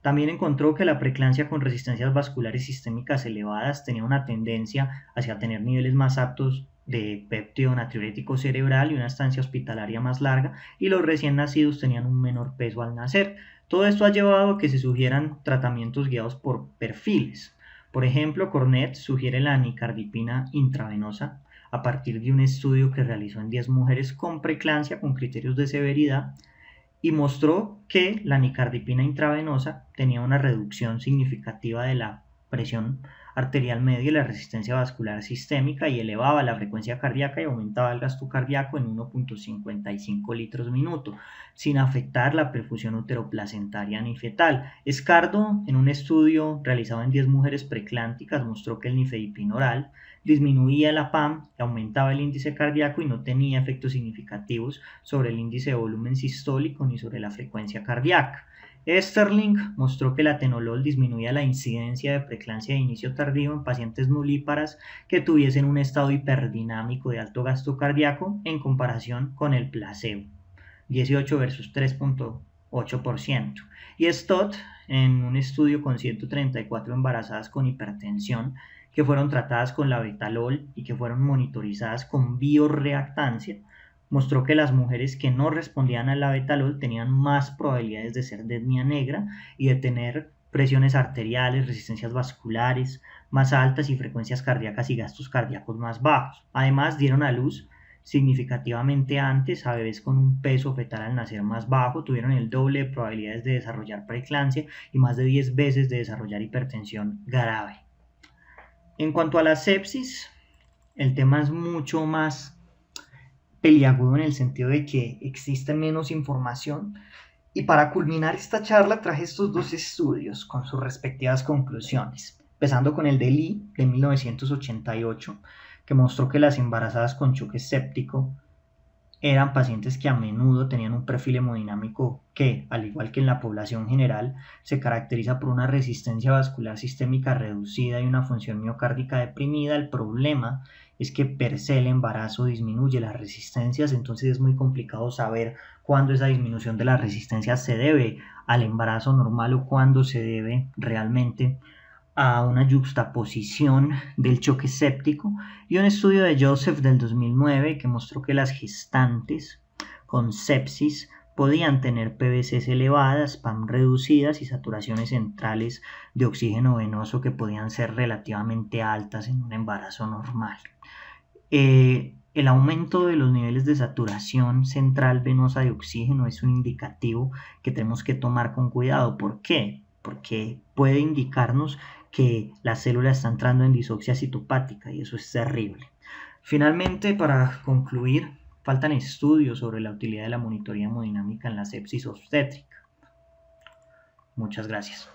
También encontró que la preeclampsia con resistencias vasculares sistémicas elevadas tenía una tendencia hacia tener niveles más altos de péptido natriurético cerebral y una estancia hospitalaria más larga, y los recién nacidos tenían un menor peso al nacer. Todo esto ha llevado a que se sugieran tratamientos guiados por perfiles. Por ejemplo, Cornet sugiere la nicardipina intravenosa a partir de un estudio que realizó en 10 mujeres con preeclampsia con criterios de severidad, y mostró que la nicardipina intravenosa tenía una reducción significativa de la presión arterial media y la resistencia vascular sistémica, y elevaba la frecuencia cardíaca y aumentaba el gasto cardíaco en 1.55 litros minuto, sin afectar la perfusión uteroplacentaria ni fetal. Escardo, en un estudio realizado en 10 mujeres preclánticas, mostró que el nifedipino oral disminuía la PAM, aumentaba el índice cardíaco y no tenía efectos significativos sobre el índice de volumen sistólico ni sobre la frecuencia cardíaca. Sterling mostró que el atenolol disminuía la incidencia de preeclampsia de inicio tardío en pacientes nulíparas que tuviesen un estado hiperdinámico de alto gasto cardíaco en comparación con el placebo, 18 versus 3.8%. Y Stott, en un estudio con 134 embarazadas con hipertensión que fueron tratadas con labetalol y que fueron monitorizadas con bioreactancia, mostró que las mujeres que no respondían al labetalol tenían más probabilidades de ser de etnia negra y de tener presiones arteriales, resistencias vasculares más altas y frecuencias cardíacas y gastos cardíacos más bajos. Además, dieron a luz significativamente antes a bebés con un peso fetal al nacer más bajo, tuvieron el doble de probabilidades de desarrollar preeclampsia y más de 10 veces de desarrollar hipertensión grave. En cuanto a la sepsis, el tema es mucho más peliagudo en el sentido de que existe menos información, y para culminar esta charla traje estos dos estudios con sus respectivas conclusiones, empezando con el de Lee de 1988, que mostró que las embarazadas con choque séptico eran pacientes que a menudo tenían un perfil hemodinámico que, al igual que en la población general, se caracteriza por una resistencia vascular sistémica reducida y una función miocárdica deprimida. El problema es que per se el embarazo disminuye las resistencias, entonces es muy complicado saber cuándo esa disminución de las resistencias se debe al embarazo normal o cuándo se debe realmente a una yuxtaposición del choque séptico, y un estudio de Joseph del 2009 que mostró que las gestantes con sepsis podían tener PVCs elevadas, PAM reducidas y saturaciones centrales de oxígeno venoso que podían ser relativamente altas en un embarazo normal. El aumento de los niveles de saturación central venosa de oxígeno es un indicativo que tenemos que tomar con cuidado. ¿Por qué? Porque puede indicarnos que la célula está entrando en disoxia citopática y eso es terrible. Finalmente, para concluir, faltan estudios sobre la utilidad de la monitoría hemodinámica en la sepsis obstétrica. Muchas gracias.